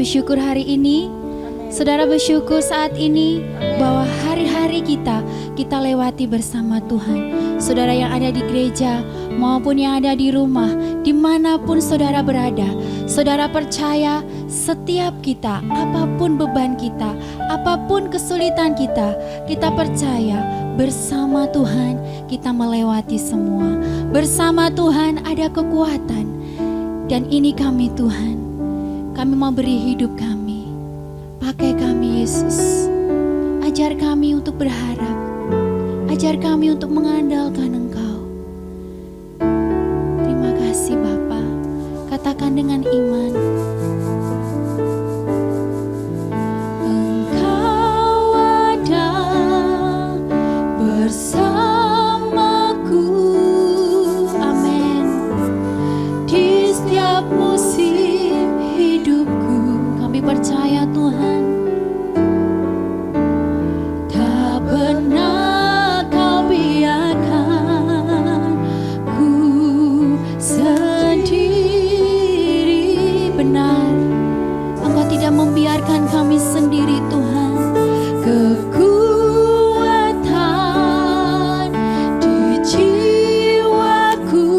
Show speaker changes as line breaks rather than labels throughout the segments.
bersyukur hari ini. Saudara bersyukur saat ini bahwa hari-hari kita lewati bersama Tuhan. Saudara yang ada di gereja maupun yang ada di rumah, dimanapun saudara berada, saudara percaya setiap kita, apapun beban kita, apapun kesulitan kita percaya bersama Tuhan kita melewati semua. Bersama Tuhan ada kekuatan. Dan ini kami Tuhan, kami mau beri hidup kami. Pakai kami Yesus. Ajar kami untuk berharap. Ajar kami untuk mengandalkan Engkau. Terima kasih Bapa. Katakan dengan iman. Engkau ada bersamaku. Amin. Di setiap musim hidupku. Kami percaya Tuhan. Tak pernah Kau biarkan ku sendiri. Benar, Engkau tidak membiarkan kami sendiri Tuhan. Kekuatan di jiwaku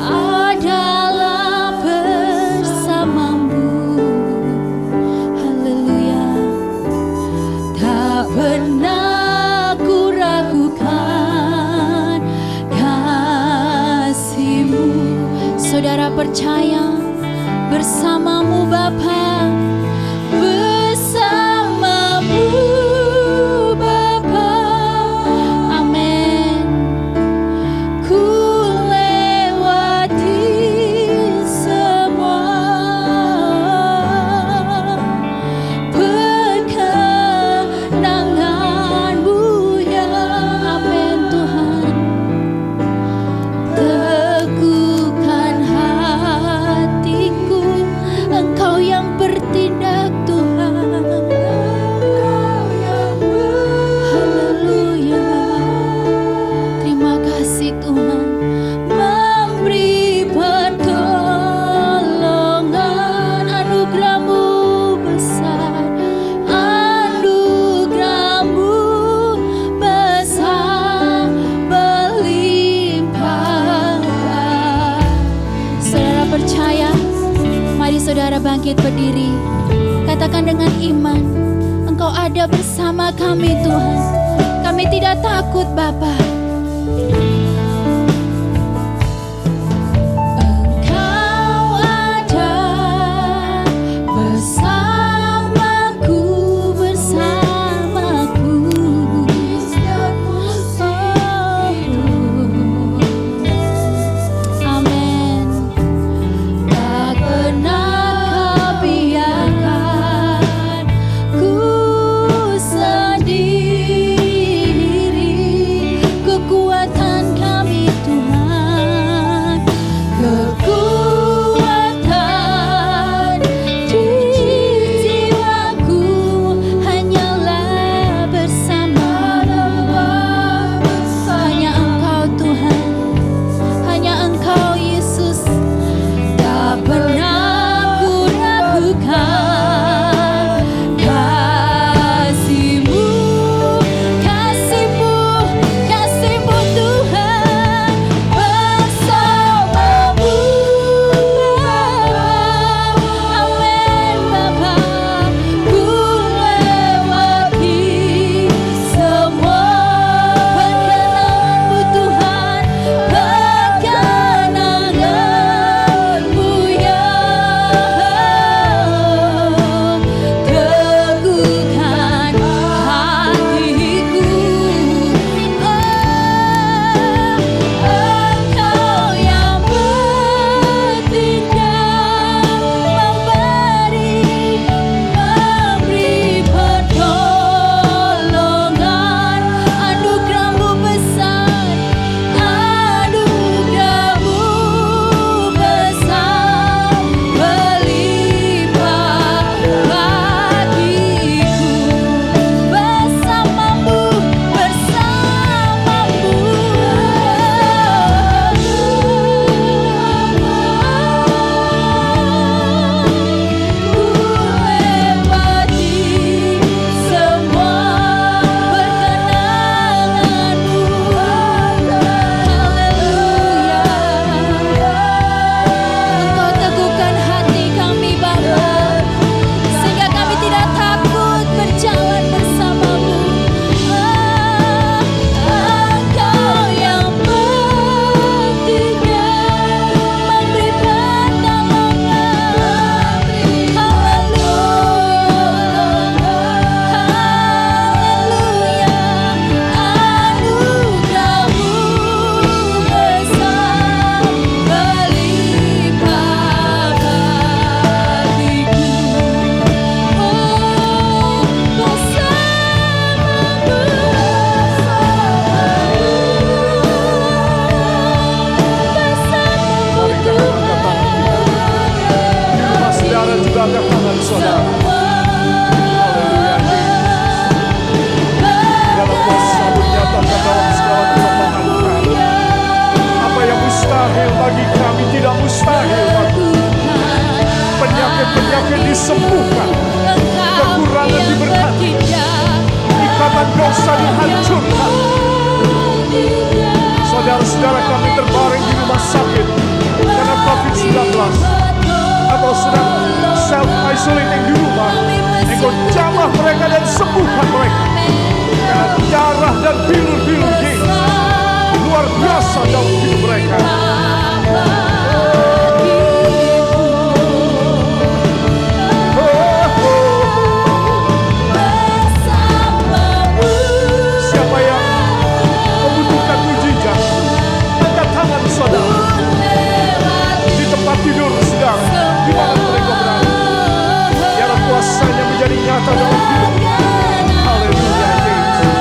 adalah bersamamu. Haleluya. Tak pernah ku ragukan kasih-Mu. Saudara percaya bersamamu Bapa, bersamamu Bapa. Amin. Ku lewati semua perkenangan-Mu ya. Amin Tuhan. Teguhkan hatiku, Engkau yang bertindak Tuhan. Haleluya. Terima kasih Tuhan. Memberi pertolongan, anugerah-Mu besar. Anugerah-Mu besar berlimpah. Saudara percaya? Mari saudara bangkit berdiri. Katakan dengan iman, Engkau ada bersama kami Tuhan. Kami tidak takut Bapa. Engkau ada bersamaku, bersamaku. Amin. Tak pernah Kau biarkan ku sendiri.
angkat tangan saudara. Haleluya. Dalam kuasa-Mu nyatakan dalam segala kelemahan kami. Apa yang mustahil bagi kami tidak mustahil bagi. Penyakit-penyakit disembuhkan, kekurangan diberkati, ikatan dosa dihancurkan. Saudara-saudara kami terbaring di rumah sakit karena COVID-19 atau sedang self-isolating di rumah, Engkau jamah mereka dan sembuhkan mereka. Karena darah dan bilur-bilur Yesus luar biasa dalam hidup mereka. Siapa yang membutuhkan mujizat, angkat tangan saudara. Di tempat tidur saudara, di mana mereka berada, biar kuasanya menjadi nyata dalam hidup. Haleluya Yesus.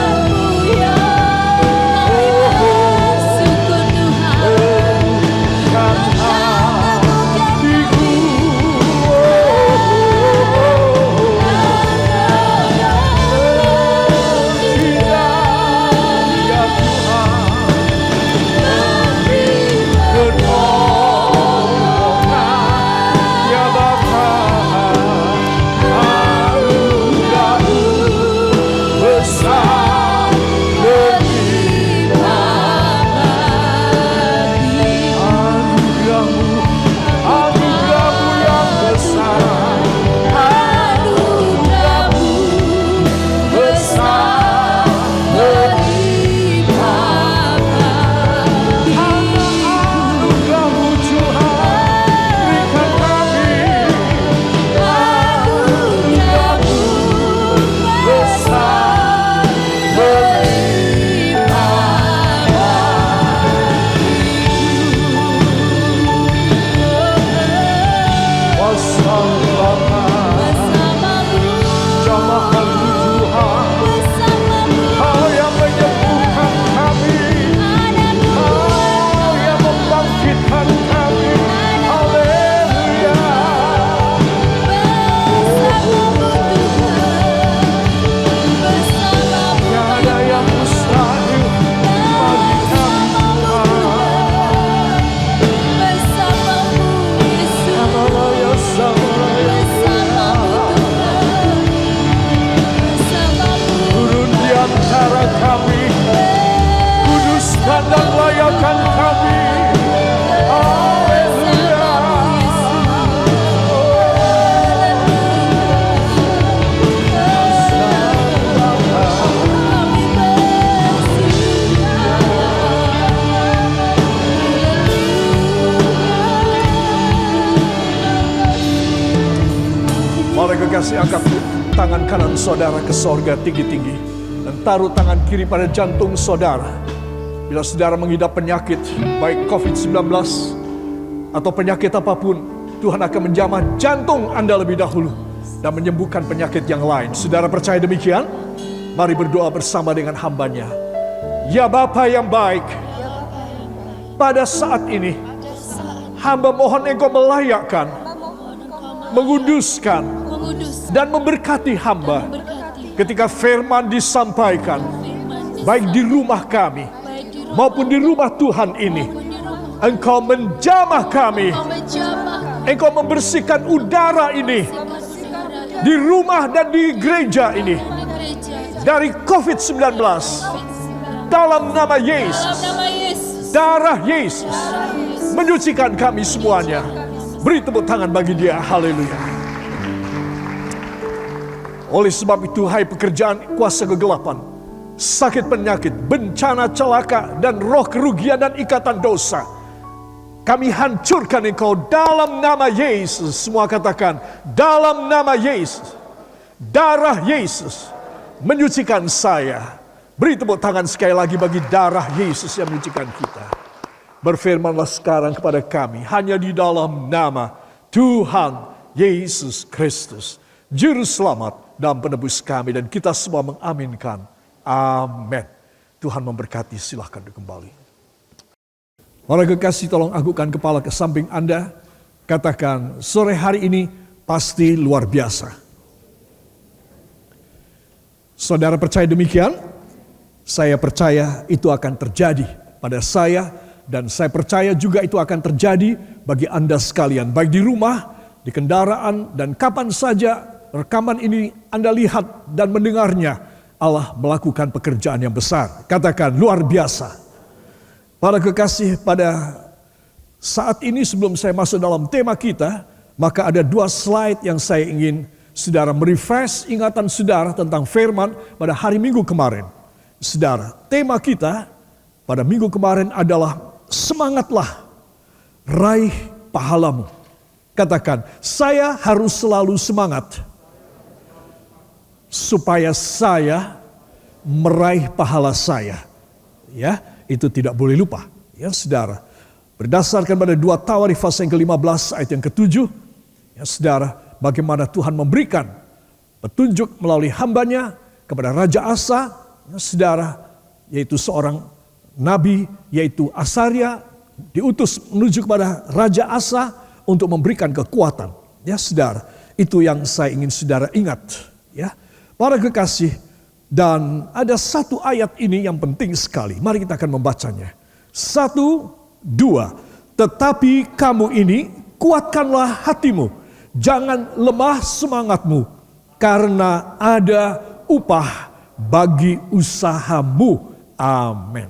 Kasih angkat tangan kanan saudara ke sorga tinggi-tinggi dan taruh tangan kiri pada jantung saudara. Bila saudara mengidap penyakit baik COVID-19 atau penyakit apapun, Tuhan akan menjamah jantung Anda lebih dahulu dan menyembuhkan penyakit yang lain. Saudara percaya demikian? Mari berdoa bersama dengan hamba-Nya. Ya Bapa yang baik, pada saat ini hamba mohon Engkau melayakkan, menguduskan, dan memberkati hamba ketika firman disampaikan, baik di rumah kami maupun di rumah Tuhan ini. Engkau menjamah kami, Engkau membersihkan udara ini di rumah dan di gereja ini dari COVID-19 dalam nama Yesus. Darah Yesus menyucikan kami semuanya. Beri tepuk tangan bagi Dia. Haleluya. Oleh sebab itu, hai pekerjaan kuasa kegelapan, sakit penyakit, bencana celaka, dan roh kerugian dan ikatan dosa, kami hancurkan Engkau dalam nama Yesus. Semua katakan, dalam nama Yesus. Darah Yesus menyucikan saya. Beri tepuk tangan sekali lagi bagi darah Yesus yang menyucikan kita. Berfirmanlah sekarang kepada kami, hanya di dalam nama Tuhan Yesus Kristus, Juru Selamat dan Penebus kami, dan kita semua mengaminkan. Amin. Tuhan memberkati, silahkan kembali. Para kekasih, tolong agungkan kepala ke samping Anda. Katakan, sore hari ini pasti luar biasa. Saudara percaya demikian? Saya percaya itu akan terjadi pada saya, dan saya percaya juga itu akan terjadi bagi Anda sekalian, baik di rumah, di kendaraan, dan kapan saja rekaman ini Anda lihat dan mendengarnya. Allah melakukan pekerjaan yang besar. Katakan luar biasa. Para kekasih, pada saat ini sebelum saya masuk dalam tema kita, maka ada 2 slide yang saya ingin saudara merefresh ingatan saudara tentang firman pada hari Minggu kemarin. Saudara, tema kita pada minggu kemarin adalah semangatlah, raih pahalamu. Katakan, saya harus selalu semangat supaya saya meraih pahala saya. Ya, itu tidak boleh lupa. Ya, saudara. Berdasarkan pada 2 Tawarikh pasal yang ke-15 ayat yang ke-7, ya saudara, bagaimana Tuhan memberikan petunjuk melalui hambanya kepada Raja Asa, ya saudara, yaitu seorang nabi, yaitu Asaria, diutus menuju kepada Raja Asa untuk memberikan kekuatan. Ya saudara, itu yang saya ingin saudara ingat. Ya, para kekasih, dan ada 1 ayat ini yang penting sekali. Mari kita akan membacanya. 1, 2. Tetapi kamu ini kuatkanlah hatimu, jangan lemah semangatmu, karena ada upah bagi usahamu. Amin.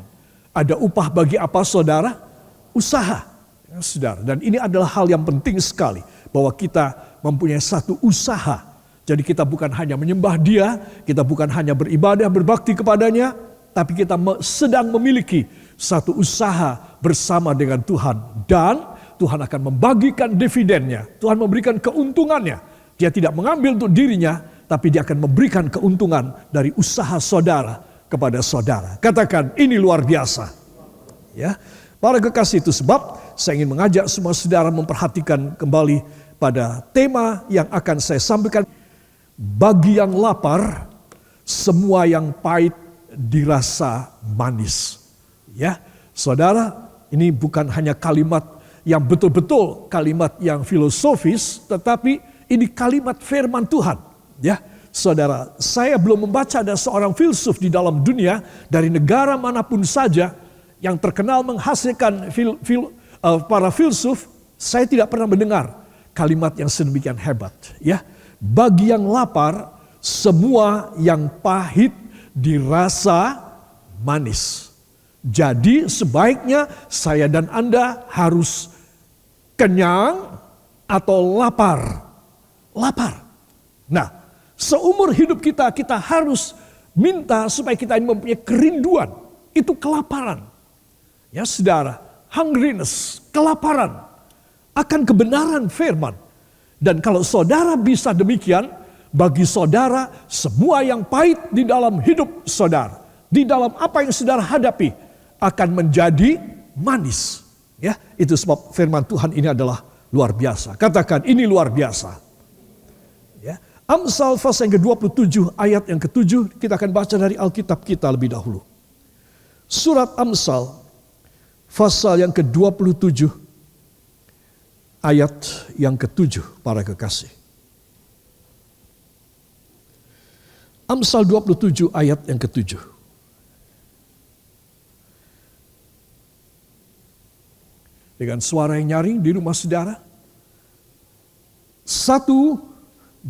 Ada upah bagi apa saudara? Usaha. Ya, saudara. Dan ini adalah hal yang penting sekali, bahwa kita mempunyai satu usaha. Jadi kita bukan hanya menyembah Dia, kita bukan hanya beribadah, berbakti kepadanya, tapi kita sedang memiliki satu usaha bersama dengan Tuhan. Dan Tuhan akan membagikan dividennya, Tuhan memberikan keuntungannya. Dia tidak mengambil untuk dirinya, tapi Dia akan memberikan keuntungan dari usaha saudara kepada saudara. Katakan, ini luar biasa. Ya, para kekasih, itu sebab saya ingin mengajak semua saudara memperhatikan kembali pada tema yang akan saya sampaikan. Bagi yang lapar, semua yang pahit dirasa manis. Ya, saudara, ini bukan hanya kalimat yang betul-betul kalimat yang filosofis, tetapi ini kalimat firman Tuhan. Ya, saudara, saya belum membaca ada seorang filsuf di dalam dunia dari negara manapun saja yang terkenal menghasilkan para filsuf. Saya tidak pernah mendengar kalimat yang sedemikian hebat. Ya, bagi yang lapar, semua yang pahit dirasa manis. Jadi sebaiknya saya dan Anda harus kenyang atau lapar. Lapar. Nah, seumur hidup kita harus minta supaya kita mempunyai kerinduan. Itu kelaparan. Ya saudara, hungriness, kelaparan akan kebenaran firman. Dan kalau saudara bisa demikian, bagi saudara semua yang pahit di dalam hidup saudara, di dalam apa yang saudara hadapi, akan menjadi manis. Ya, itu sebab firman Tuhan ini adalah luar biasa. Katakan, ini luar biasa. Ya, Amsal pasal yang ke-27 ayat yang ke-7, kita akan baca dari Alkitab kita lebih dahulu. Surat Amsal pasal yang ke-27 ayat yang ke-7, para kekasih. Amsal 27 ayat yang ke-7. Dengan suara yang nyaring di rumah saudara. 1,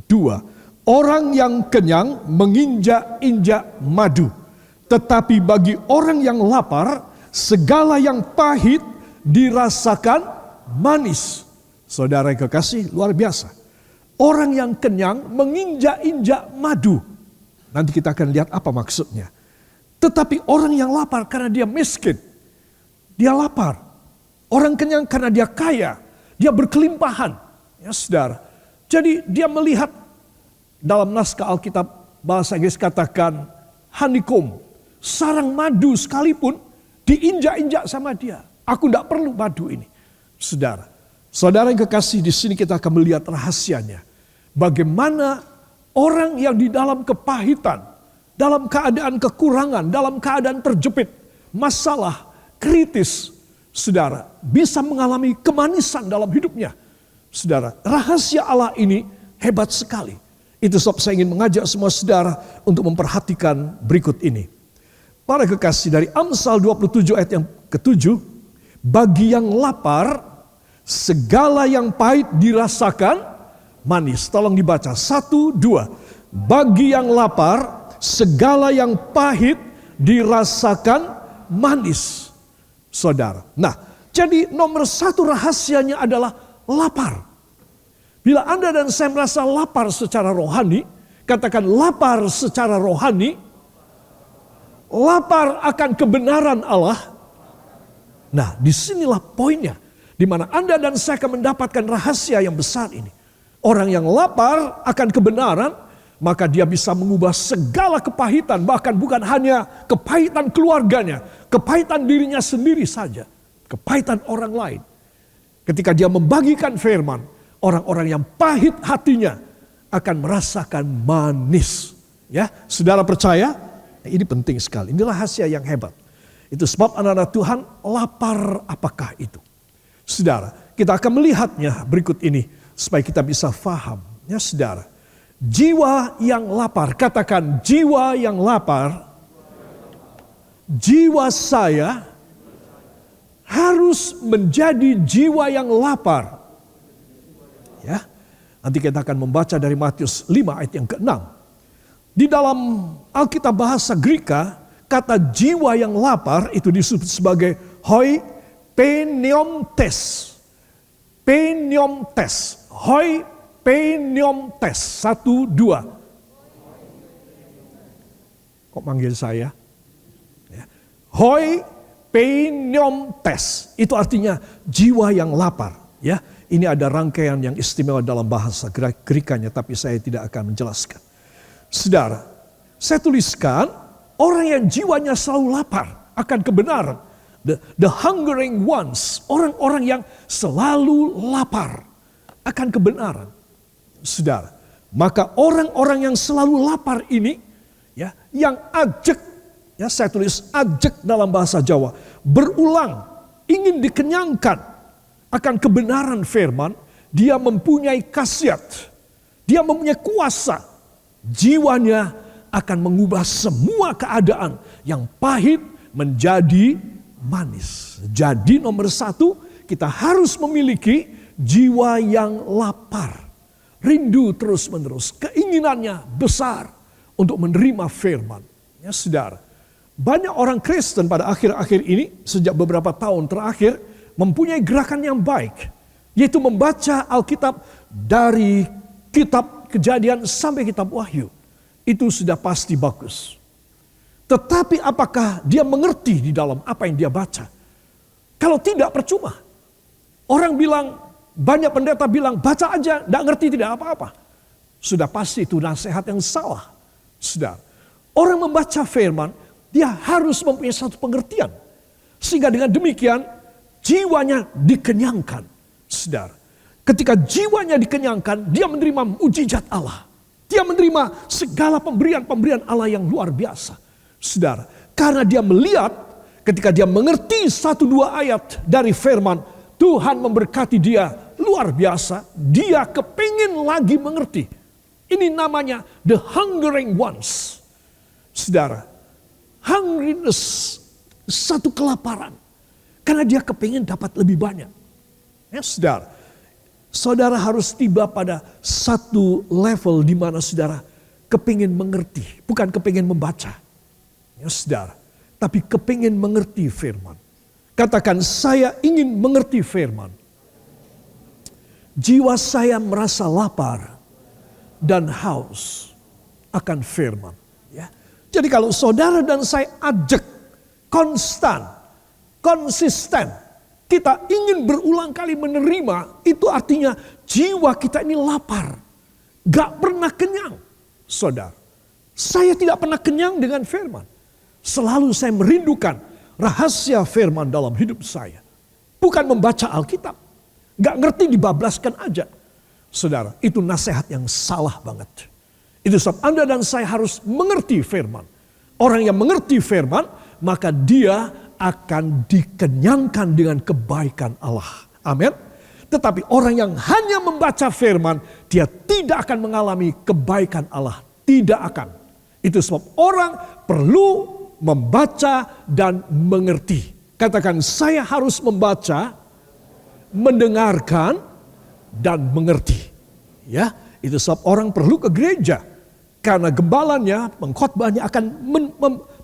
2. Orang yang kenyang menginjak-injak madu, tetapi bagi orang yang lapar, segala yang pahit dirasakan manis. Saudara yang kekasih, luar biasa. Orang yang kenyang menginjak-injak madu. Nanti kita akan lihat apa maksudnya. Tetapi orang yang lapar karena dia miskin, dia lapar. Orang kenyang karena dia kaya, dia berkelimpahan. Ya saudara. Jadi dia melihat dalam naskah Alkitab bahasa Inggris katakan honeycomb, sarang madu sekalipun diinjak-injak sama dia. Aku tidak perlu madu ini. Saudara yang kekasih, di sini kita akan melihat rahasianya. Bagaimana orang yang di dalam kepahitan, dalam keadaan kekurangan, dalam keadaan terjepit, masalah kritis, saudara, bisa mengalami kemanisan dalam hidupnya. Saudara, rahasia Allah ini hebat sekali. Itu sebab saya ingin mengajak semua saudara untuk memperhatikan berikut ini. Para kekasih, dari Amsal 27 ayat yang ke-7, bagi yang lapar, segala yang pahit dirasakan manis. Tolong dibaca, 1, 2. Bagi yang lapar, segala yang pahit dirasakan manis. Saudara. Nah, jadi nomor 1 rahasianya adalah lapar. Bila Anda dan saya merasa lapar secara rohani, katakan lapar secara rohani, lapar akan kebenaran Allah. Nah, disinilah poinnya, di mana Anda dan saya akan mendapatkan rahasia yang besar ini. Orang yang lapar akan kebenaran, maka dia bisa mengubah segala kepahitan, bahkan bukan hanya kepahitan keluarganya, kepahitan dirinya sendiri saja, kepahitan orang lain. Ketika dia membagikan firman, orang-orang yang pahit hatinya akan merasakan manis. Ya, saudara percaya? Ini penting sekali. Ini rahasia yang hebat. Itu sebab anak-anak Tuhan lapar apakah itu? Saudara, kita akan melihatnya berikut ini supaya kita bisa faham. Ya saudara, jiwa yang lapar, katakan jiwa yang lapar, jiwa saya harus menjadi jiwa yang lapar. Ya, nanti kita akan membaca dari Matius 5 ayat yang ke-6. Di dalam Alkitab bahasa Greka, kata jiwa yang lapar itu disebut sebagai hoi pneumtes. Pneumtes. Hoi pneumtes. 1, 2. Kok manggil saya? Ya. Hoi pneumtes. Itu artinya jiwa yang lapar. Ya, ini ada rangkaian yang istimewa dalam bahasa Grekanya, tapi saya tidak akan menjelaskan. Saudara, saya tuliskan orang yang jiwanya selalu lapar akan kebenaran. The hungering ones, orang-orang yang selalu lapar akan kebenaran. Saudara, maka orang-orang yang selalu lapar ini, ya, yang ajek, ya saya tulis ajek dalam bahasa Jawa, berulang, ingin dikenyangkan akan kebenaran firman, dia mempunyai khasiat, dia mempunyai kuasa, jiwanya akan mengubah semua keadaan yang pahit menjadi manis. Jadi nomor 1, kita harus memiliki jiwa yang lapar. Rindu terus menerus, keinginannya besar untuk menerima firman. Ya saudara, banyak orang Kristen pada akhir-akhir ini, sejak beberapa tahun terakhir, mempunyai gerakan yang baik, yaitu membaca Alkitab dari kitab Kejadian sampai kitab Wahyu. Itu sudah pasti bagus. Tetapi apakah dia mengerti di dalam apa yang dia baca? Kalau tidak, percuma. Orang bilang, banyak pendeta bilang, baca aja, tidak ngerti, tidak apa-apa. Sudah pasti itu nasihat yang salah. Sudah. Orang membaca firman, dia harus mempunyai satu pengertian. Sehingga dengan demikian, jiwanya dikenyangkan. Saudara, ketika jiwanya dikenyangkan, dia menerima mujizat Allah. Dia menerima segala pemberian-pemberian Allah yang luar biasa. Saudara, karena dia melihat, ketika dia mengerti 1-2 ayat dari firman, Tuhan memberkati dia luar biasa. Dia kepingin lagi mengerti. Ini namanya the hungering ones. Saudara, hungriness, satu kelaparan. Karena dia kepingin dapat lebih banyak. Ya saudara, saudara harus tiba pada satu level di mana saudara kepingin mengerti, bukan kepingin membaca. Ya saudara, tapi kepingin mengerti firman. Katakan, saya ingin mengerti firman. Jiwa saya merasa lapar dan haus akan firman. Ya. Jadi kalau saudara dan saya ajak, konstan, konsisten, kita ingin berulang kali menerima, itu artinya jiwa kita ini lapar. Gak pernah kenyang. Saudara, saya tidak pernah kenyang dengan firman. Selalu saya merindukan rahasia firman dalam hidup saya. Bukan membaca Alkitab. Gak ngerti dibablaskan aja. Saudara, itu nasihat yang salah banget. Itu sebab Anda dan saya harus mengerti firman. Orang yang mengerti firman, maka dia akan dikenyangkan dengan kebaikan Allah. Amin. Tetapi orang yang hanya membaca firman, dia tidak akan mengalami kebaikan Allah. Tidak akan. Itu sebab orang perlu membaca dan mengerti. Katakan, saya harus membaca, mendengarkan, dan mengerti. Ya, itu sebab orang perlu ke gereja. Karena gembalanya, pengkhotbahnya akan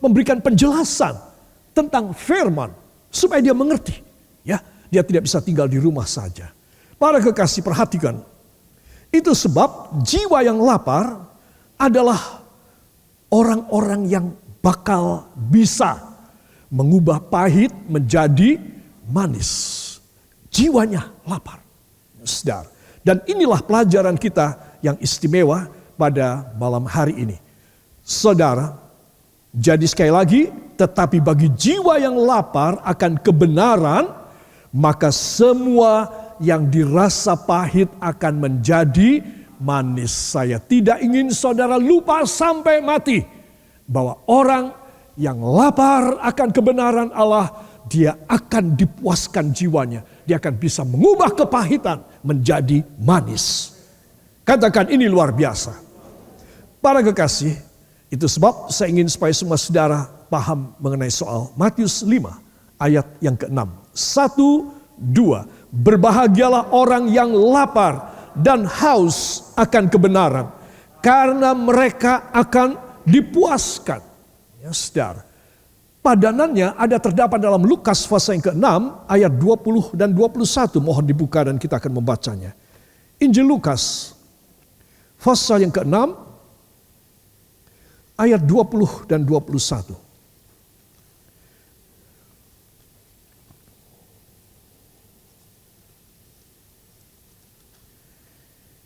memberikan penjelasan tentang firman supaya dia mengerti. Ya, dia tidak bisa tinggal di rumah saja. Para kekasih, perhatikan. Itu sebab jiwa yang lapar adalah orang-orang yang bakal bisa mengubah pahit menjadi manis. Jiwanya lapar. Saudara. Dan inilah pelajaran kita yang istimewa pada malam hari ini. Saudara, jadi sekali lagi, tetapi bagi jiwa yang lapar akan kebenaran, maka semua yang dirasa pahit akan menjadi manis. Saya tidak ingin saudara lupa sampai mati bahwa orang yang lapar akan kebenaran Allah, dia akan dipuaskan jiwanya. Dia akan bisa mengubah kepahitan menjadi manis. Katakan, ini luar biasa. Para kekasih, itu sebab saya ingin supaya semua saudara paham mengenai soal Matius 5 ayat yang ke-6. 1, 2. Berbahagialah orang yang lapar dan haus akan kebenaran, karena mereka akan dipuaskan. Ya, saudara. Padanannya ada terdapat dalam Lukas pasal yang ke-6 ayat 20 dan 21. Mohon dibuka dan kita akan membacanya. Injil Lukas pasal yang ke-6 ayat 20 dan 21.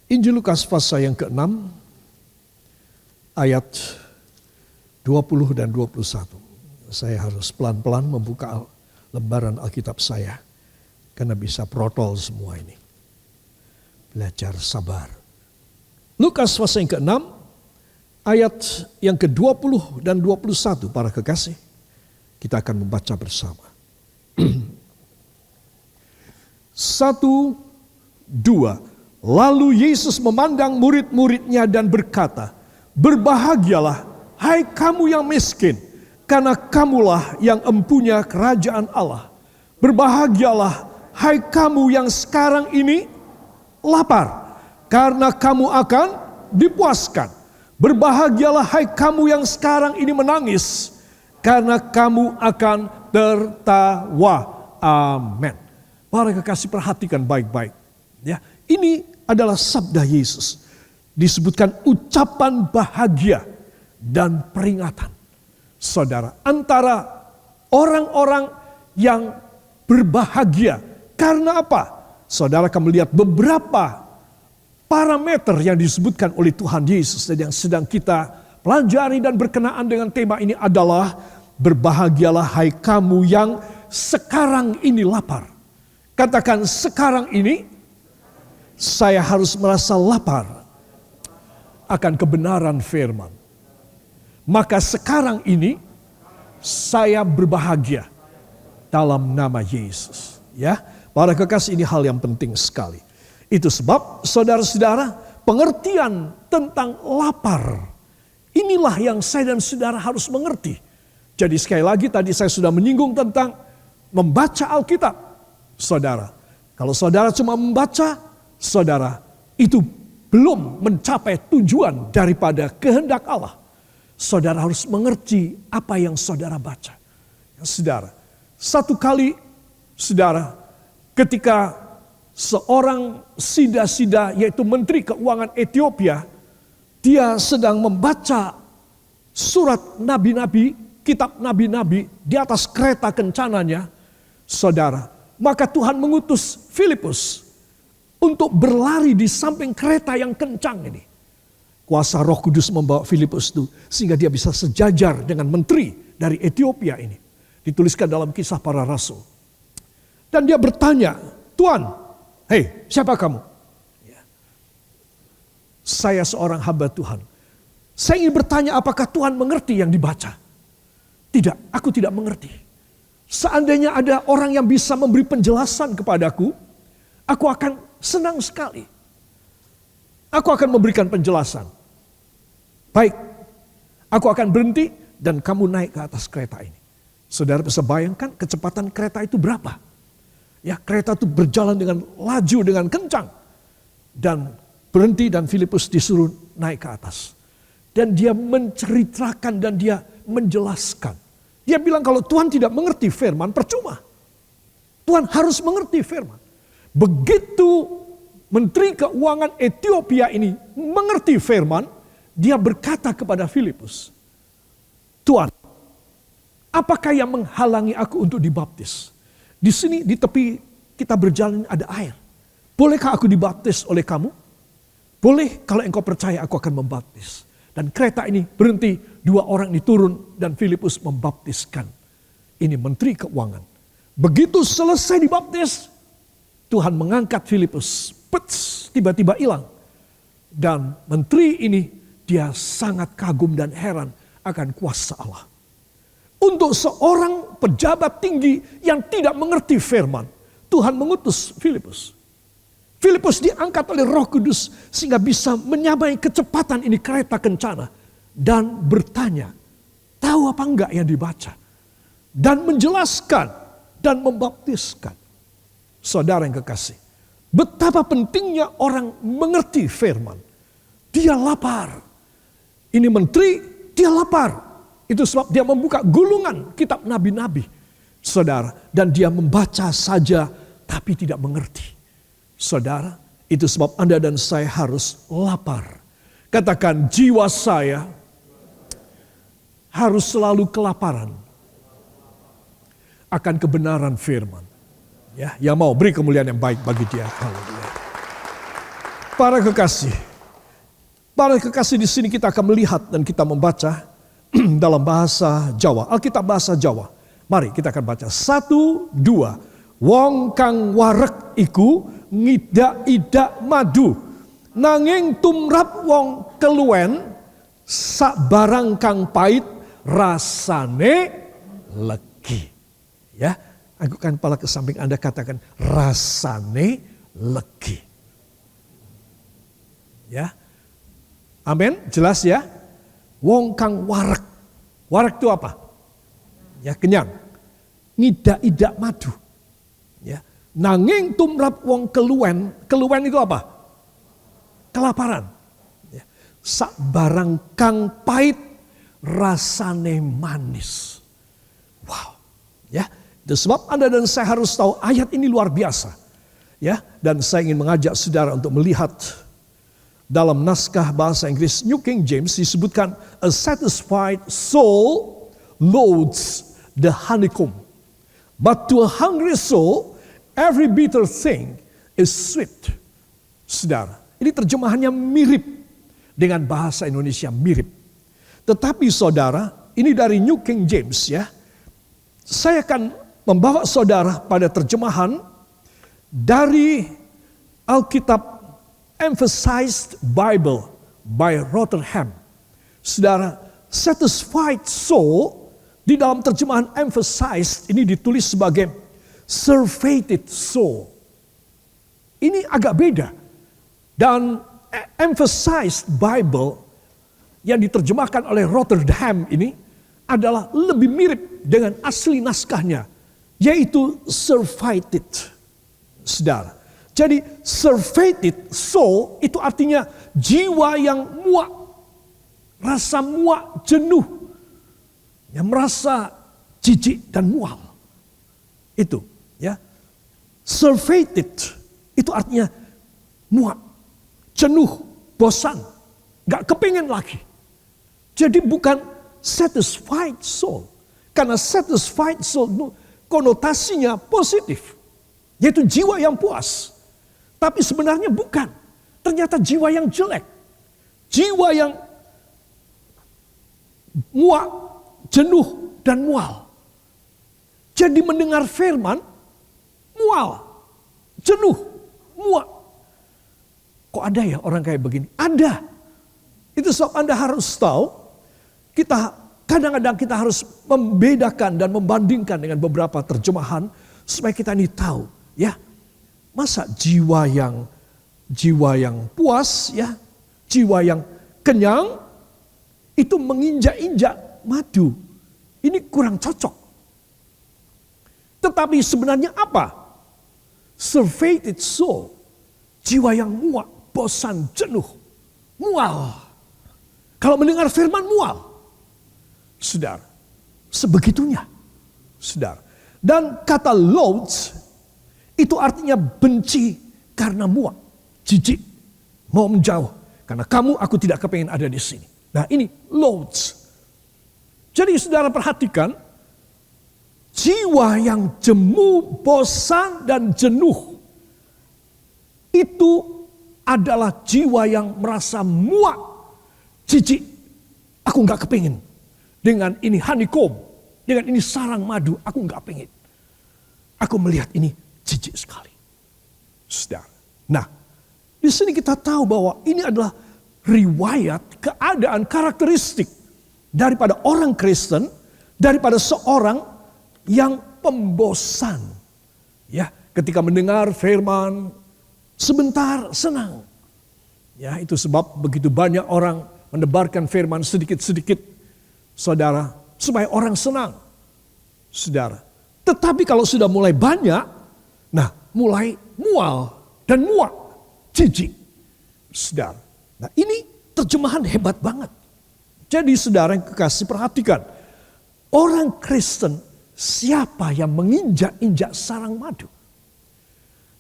Injil Lukas pasal yang ke-6 ayat 20 dan 21. Saya harus pelan-pelan membuka lembaran Alkitab saya, karena bisa protol semua ini. Belajar sabar. Lukas pasal yang ke-6 ayat yang ke-20 dan 21, para kekasih. Kita akan membaca bersama. 1, 2. Lalu Yesus memandang murid-muridnya dan berkata, berbahagialah hai kamu yang miskin, karena kamulah yang empunya kerajaan Allah. Berbahagialah hai kamu yang sekarang ini lapar, karena kamu akan dipuaskan. Berbahagialah hai kamu yang sekarang ini menangis, karena kamu akan tertawa. Amin. Para kekasih, perhatikan baik-baik. Ya, ini adalah sabda Yesus. Disebutkan ucapan bahagia dan peringatan. Saudara, antara orang-orang yang berbahagia. Karena apa? Saudara akan melihat beberapa parameter yang disebutkan oleh Tuhan Yesus dan yang sedang kita pelajari dan berkenaan dengan tema ini adalah berbahagialah hai kamu yang sekarang ini lapar. Katakan, sekarang ini saya harus merasa lapar akan kebenaran firman. Maka sekarang ini saya berbahagia dalam nama Yesus. Ya, para kekasih, ini hal yang penting sekali. Itu sebab saudara-saudara, pengertian tentang lapar, inilah yang saya dan saudara harus mengerti. Jadi sekali lagi tadi saya sudah menyinggung tentang membaca Alkitab. Saudara, kalau saudara cuma membaca, saudara itu belum mencapai tujuan daripada kehendak Allah. Saudara harus mengerti apa yang saudara baca. Ya, saudara, satu kali saudara, ketika seorang sida-sida yaitu Menteri Keuangan Ethiopia, dia sedang membaca surat nabi-nabi, kitab nabi-nabi di atas kereta kencananya, saudara. Maka Tuhan mengutus Filipus untuk berlari di samping kereta yang kencang ini. Kuasa Roh Kudus membawa Filipus itu sehingga dia bisa sejajar dengan menteri dari Ethiopia ini. Dituliskan dalam Kisah Para Rasul. Dan dia bertanya, Tuhan, hei, siapa kamu? Ya. Saya seorang hamba Tuhan. Saya ingin bertanya, apakah Tuhan mengerti yang dibaca? Tidak, aku tidak mengerti. Seandainya ada orang yang bisa memberi penjelasan kepadaku, aku akan senang sekali. Aku akan memberikan penjelasan. Baik, aku akan berhenti dan kamu naik ke atas kereta ini. Saudara bisa bayangkan kecepatan kereta itu berapa? Ya, kereta itu berjalan dengan laju, dengan kencang. Dan berhenti dan Filipus disuruh naik ke atas. Dan dia menceritakan dan dia menjelaskan. Dia bilang kalau Tuhan tidak mengerti firman, percuma. Tuhan harus mengerti firman. Begitu Menteri Keuangan Ethiopia ini mengerti firman, dia berkata kepada Filipus, Tuhan, apakah yang menghalangi aku untuk dibaptis? Di sini di tepi kita berjalan ada air. Bolehkah aku dibaptis oleh kamu? Boleh, kalau engkau percaya aku akan membaptis. Dan kereta ini berhenti, 2 orang ini turun dan Filipus membaptiskan. Ini Menteri Keuangan. Begitu selesai dibaptis, Tuhan mengangkat Filipus. Tiba-tiba hilang. Dan menteri ini dia sangat kagum dan heran akan kuasa Allah. Untuk seorang pejabat tinggi yang tidak mengerti firman, Tuhan mengutus Filipus. Filipus diangkat oleh Roh Kudus sehingga bisa menyamai kecepatan ini kereta kencana. Dan bertanya, tahu apa enggak yang dibaca? Dan menjelaskan dan membaptiskan. Saudara yang kekasih, betapa pentingnya orang mengerti firman. Dia lapar. Ini menteri, dia lapar. Itu sebab dia membuka gulungan kitab nabi-nabi. Saudara, dan dia membaca saja tapi tidak mengerti. Saudara, itu sebab Anda dan saya harus lapar. Katakan, jiwa saya harus selalu kelaparan akan kebenaran firman. Ya, yang mau beri kemuliaan yang baik bagi dia. Haleluya. Para kekasih di sini kita akan melihat dan kita membaca dalam bahasa Jawa, Alkitab bahasa Jawa. Mari kita akan baca 1, 2. Wong kang warek iku ngidak-idak madu, nanging tumrap wong keluwen sak barang kang pait rasane legi. Ya, angkutkan kepala ke samping Anda, katakan rasane legi. Ya, amin, jelas ya. Wong kang warek, warek itu apa? Ya, kenyang. Ngidak-idak madu. Ya, nanging tumrap wong keluwen, keluwen itu apa? Kelaparan. Ya. Sak barang kang pait rasane manis. Wow. Ya, itu sebab Anda dan saya harus tahu ayat ini luar biasa. Ya, dan saya ingin mengajak saudara untuk melihat dalam naskah bahasa Inggris New King James disebutkan a satisfied soul loathes the honeycomb. But to a hungry soul, every bitter thing is sweet. Saudara, ini terjemahannya mirip dengan bahasa Indonesia, mirip. Tetapi saudara, ini dari New King James ya. Saya akan membawa saudara pada terjemahan dari Alkitab Emphasized Bible by Rotherham. Saudara, satisfied soul di dalam terjemahan emphasized ini ditulis sebagai surfeited soul. Ini agak beda. Dan emphasized Bible yang diterjemahkan oleh Rotterdam ini adalah lebih mirip dengan asli naskahnya, yaitu surfeited. Saudara. Jadi surfeited soul itu artinya jiwa yang muak, rasa muak, jenuh, yang merasa jijik dan mual. Itu ya. Surfeited itu artinya muak, jenuh, bosan, gak kepingin lagi. Jadi bukan satisfied soul. Karena satisfied soul konotasinya positif, yaitu jiwa yang puas. Tapi sebenarnya bukan. Ternyata jiwa yang jelek, jiwa yang muak, jenuh dan mual. Jadi mendengar firman, mual, jenuh, muak. Kok ada ya orang kayak begini? Ada. Itu sebab Anda harus tahu, kita kadang-kadang kita harus membedakan dan membandingkan dengan beberapa terjemahan supaya kita ini tahu, ya. Masa jiwa yang puas ya, jiwa yang kenyang itu menginjak-injak madu. Ini kurang cocok. Tetapi sebenarnya apa? Surfeited soul, jiwa yang muak, bosan, jenuh, mual. Kalau mendengar firman mual, saudara, sebegitunya, saudara. Dan kata loads itu artinya benci karena muak, jijik, mau menjauh. Karena aku tidak kepengen ada di sini. Nah ini loads. Jadi saudara perhatikan, jiwa yang jemu, bosan dan jenuh itu adalah jiwa yang merasa muak, jijik. Aku gak kepengen dengan ini honeycomb, dengan ini sarang madu, aku gak pengen. Aku melihat ini jijik sekali. Saudara. Nah, di sini kita tahu bahwa ini adalah riwayat, keadaan, karakteristik daripada orang Kristen, daripada seorang yang pembosan. Ya, ketika mendengar firman, sebentar senang. Ya, itu sebab begitu banyak orang menebarkan firman sedikit-sedikit, saudara, supaya orang senang. Saudara. Tetapi kalau sudah mulai banyak, nah mulai mual dan muak, jijik. Saudara. Nah ini terjemahan hebat banget. Jadi saudara yang kekasih perhatikan. Orang Kristen siapa yang menginjak-injak sarang madu?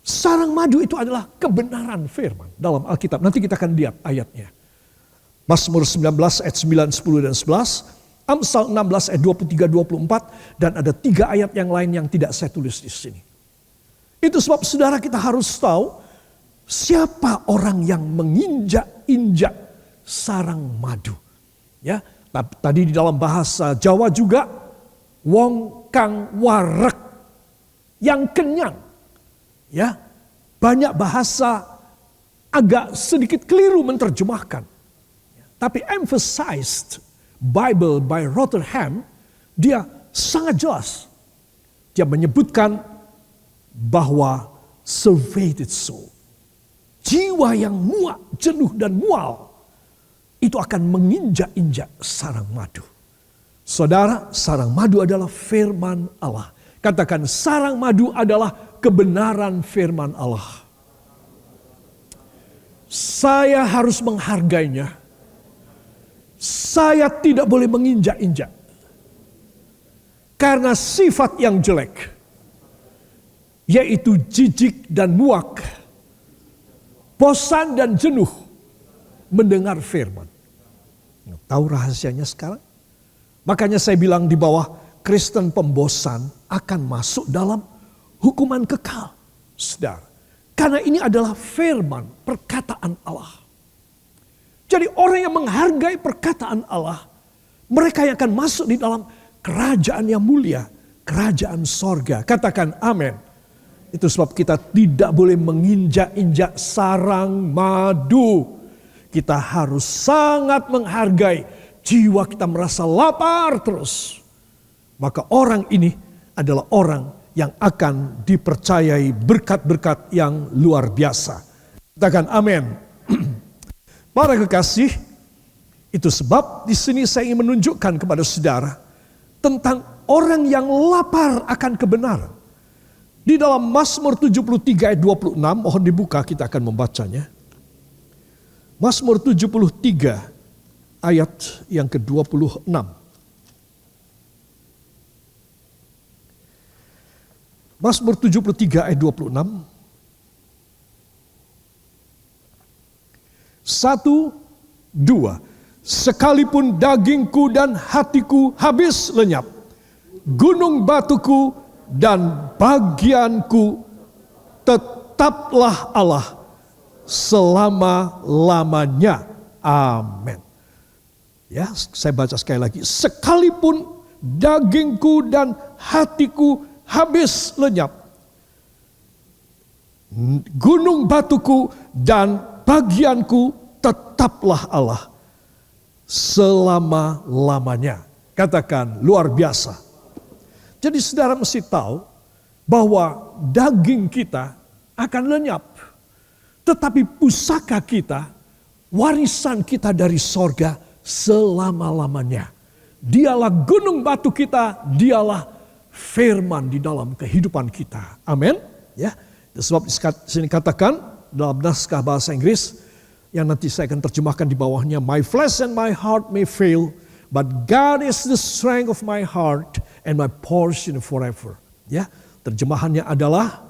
Sarang madu itu adalah kebenaran firman dalam Alkitab. Nanti kita akan lihat ayatnya. Mazmur 19 ayat 9, 10 dan 11. Amsal 16 ayat 23, 24. Dan ada 3 ayat yang lain yang tidak saya tulis di sini. Itu sebab saudara kita harus tahu siapa orang yang menginjak-injak sarang madu. Ya, tadi di dalam bahasa Jawa juga wong kang warek, yang kenyang. Ya, banyak bahasa agak sedikit keliru menerjemahkan. Tapi emphasized Bible by Rotherham, dia sangat jelas. Dia menyebutkan bahwa surfeited soul, jiwa yang muak, jenuh dan mual, itu akan menginjak-injak sarang madu. Saudara, sarang madu adalah firman Allah. Katakan, sarang madu adalah kebenaran firman Allah. Saya harus menghargainya. Saya tidak boleh menginjak-injak. Karena sifat yang jelek, yaitu jijik dan muak, bosan dan jenuh mendengar firman. Tahu rahasianya sekarang? Makanya saya bilang di bawah, Kristen pembosan akan masuk dalam hukuman kekal. Saudara. Karena ini adalah firman, perkataan Allah. Jadi orang yang menghargai perkataan Allah, mereka yang akan masuk di dalam kerajaan yang mulia, kerajaan sorga. Katakan amin. Itu sebab kita tidak boleh menginjak-injak sarang madu. Kita harus sangat menghargai, jiwa kita merasa lapar terus. Maka orang ini adalah orang yang akan dipercayai berkat-berkat yang luar biasa. Katakan amin. Para kekasih, itu sebab di sini saya ingin menunjukkan kepada saudara tentang orang yang lapar akan kebenaran. Di dalam Mazmur 73 ayat 26, mohon dibuka, kita akan membacanya. Mazmur 73 ayat yang ke-26. Mazmur 73 ayat 26. 1, 2. Sekalipun dagingku dan hatiku habis lenyap, gunung batuku dan bagianku tetaplah Allah selama-lamanya. Amin. Ya, saya baca sekali lagi. Sekalipun dagingku dan hatiku habis lenyap, gunung batuku dan bagianku tetaplah Allah selama-lamanya. Katakan luar biasa. Jadi saudara mesti tahu bahwa daging kita akan lenyap. Tetapi pusaka kita, warisan kita dari sorga selama-lamanya. Dialah gunung batu kita, dialah firman di dalam kehidupan kita. Amin. Ya, sebab sini katakan dalam naskah bahasa Inggris yang nanti saya akan terjemahkan di bawahnya, my flesh and my heart may fail, but God is the strength of my heart and my portion forever. Ya, terjemahannya adalah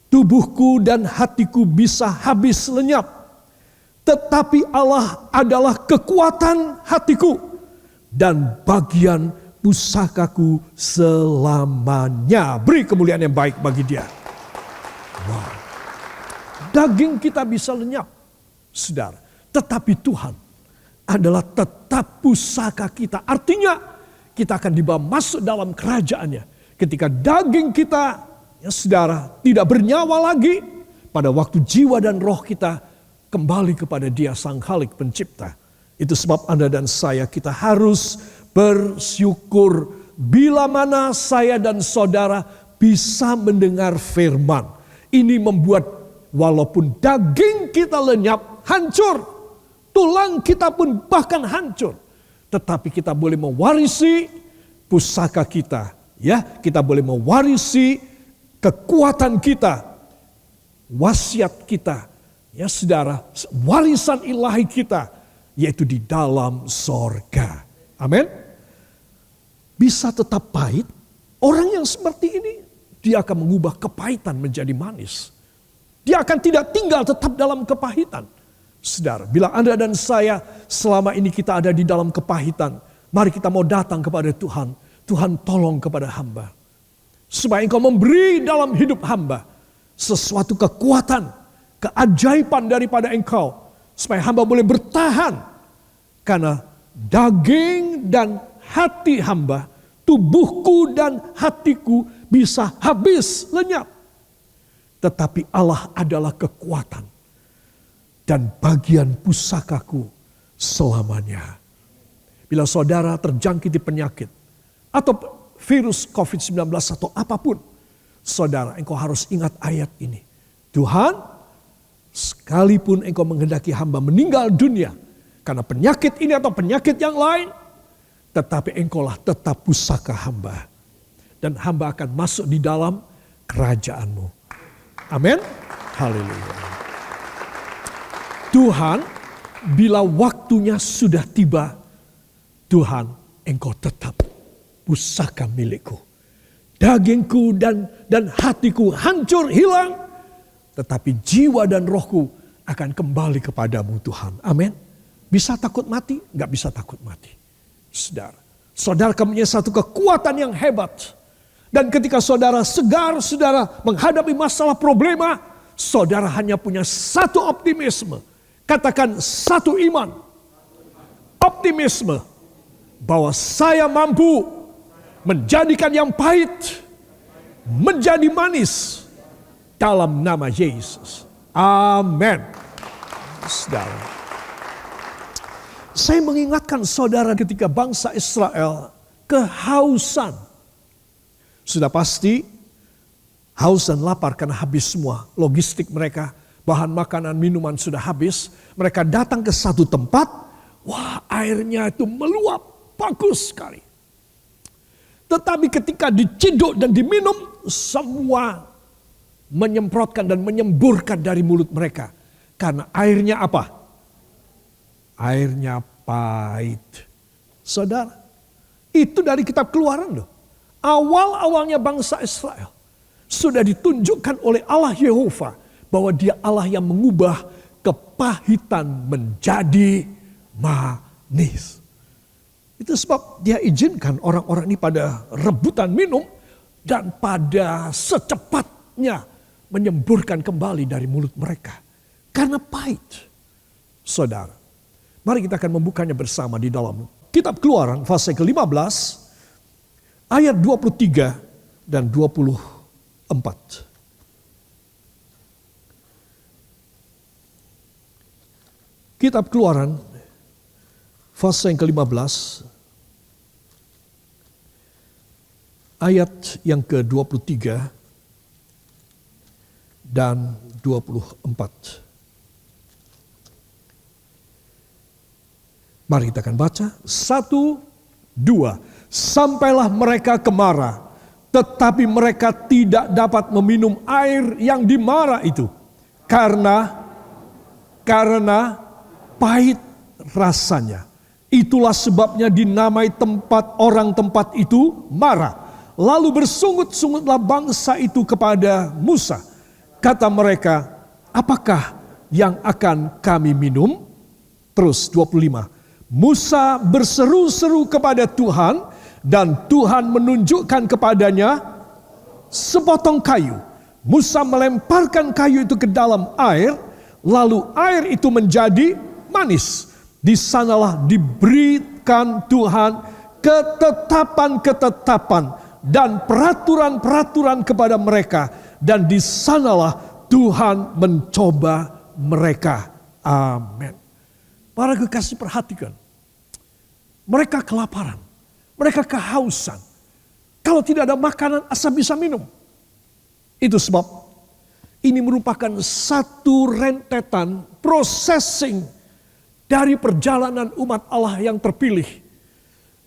tubuhku dan hatiku bisa habis lenyap, tetapi Allah adalah kekuatan hatiku dan bagian pusakaku selamanya. Beri kemuliaan yang baik bagi Dia. Wow. Daging kita bisa lenyap, saudara, tetapi Tuhan adalah tetap pusaka kita. Artinya kita akan dibawa masuk dalam kerajaannya. Ketika daging kita, ya saudara, tidak bernyawa lagi, pada waktu jiwa dan roh kita kembali kepada Dia Sang Khalik Pencipta. Itu sebab Anda dan saya, kita harus bersyukur bila mana saya dan saudara bisa mendengar firman. Ini membuat walaupun daging kita lenyap, hancur, tulang kita pun bahkan hancur, tetapi kita boleh mewarisi pusaka kita. Ya, kita boleh mewarisi kekuatan kita, wasiat kita, ya saudara, warisan ilahi kita, yaitu di dalam sorga. Amin. Bisa tetap pahit. Orang yang seperti ini, dia akan mengubah kepahitan menjadi manis. Dia akan tidak tinggal tetap dalam kepahitan. Saudara, bila Anda dan saya selama ini kita ada di dalam kepahitan, mari kita mau datang kepada Tuhan. Tuhan, tolong kepada hamba, supaya Engkau memberi dalam hidup hamba sesuatu kekuatan, keajaiban daripada Engkau, supaya hamba boleh bertahan. Karena daging dan hati hamba, tubuhku dan hatiku bisa habis lenyap. Tetapi Allah adalah kekuatan dan bagian pusakaku selamanya. Bila saudara terjangkiti penyakit, atau virus COVID-19 atau apapun, saudara, engkau harus ingat ayat ini. Tuhan, sekalipun engkau menghendaki hamba meninggal dunia karena penyakit ini atau penyakit yang lain, tetapi engkaulah tetap pusaka hamba. Dan hamba akan masuk di dalam kerajaanmu. Amin. Haleluya. Tuhan, bila waktunya sudah tiba, Tuhan, engkau tetap pusaka milikku. Dagingku dan hatiku hancur hilang, tetapi jiwa dan rohku akan kembali kepadamu Tuhan. Amin. Bisa takut mati? Enggak bisa takut mati. Saudara, saudara punya satu kekuatan yang hebat. Dan ketika saudara segar, saudara menghadapi masalah problema, saudara hanya punya satu optimisme. Katakan satu iman. Optimisme. Bahwa saya mampu menjadikan yang pahit menjadi manis dalam nama Yesus. Amin. Saudara, saya mengingatkan saudara ketika bangsa Israel kehausan. Sudah pasti haus dan lapar karena habis semua logistik mereka, bahan makanan, minuman sudah habis. Mereka datang ke satu tempat, wah airnya itu meluap, bagus sekali. Tetapi ketika diciduk dan diminum, semua menyemprotkan dan menyemburkan dari mulut mereka. Karena airnya apa? Airnya pahit. Saudara, itu dari kitab Keluaran loh. Awal-awalnya bangsa Israel sudah ditunjukkan oleh Allah Yehova bahwa Dia Allah yang mengubah kepahitan menjadi manis. Itu sebab Dia izinkan orang-orang ini pada rebutan minum dan pada secepatnya menyemburkan kembali dari mulut mereka. Karena pahit. Saudara, mari kita akan membukanya bersama di dalam kitab Keluaran pasal ke-15 ayat 23 dan 24. Kitab Keluaran pasal yang ke-15 ayat yang ke-23 dan 24. Mari kita akan baca. 1, 2. Sampailah mereka ke Mara, tetapi mereka tidak dapat meminum air yang di Mara itu. Karena pahit rasanya. Itulah sebabnya dinamai tempat itu Mara. Lalu bersungut-sungutlah bangsa itu kepada Musa. Kata mereka, apakah yang akan kami minum? Terus 25. Musa berseru-seru kepada Tuhan, dan Tuhan menunjukkan kepadanya sepotong kayu. Musa melemparkan kayu itu ke dalam air, lalu air itu menjadi manis. Di sanalah diberikan Tuhan ketetapan-ketetapan dan peraturan-peraturan kepada mereka. Dan di sanalah Tuhan mencoba mereka. Amin. Para kekasih, perhatikan. Mereka kelaparan. Mereka kehausan. Kalau tidak ada makanan, asal bisa minum. Itu sebab ini merupakan satu rentetan processing dari perjalanan umat Allah yang terpilih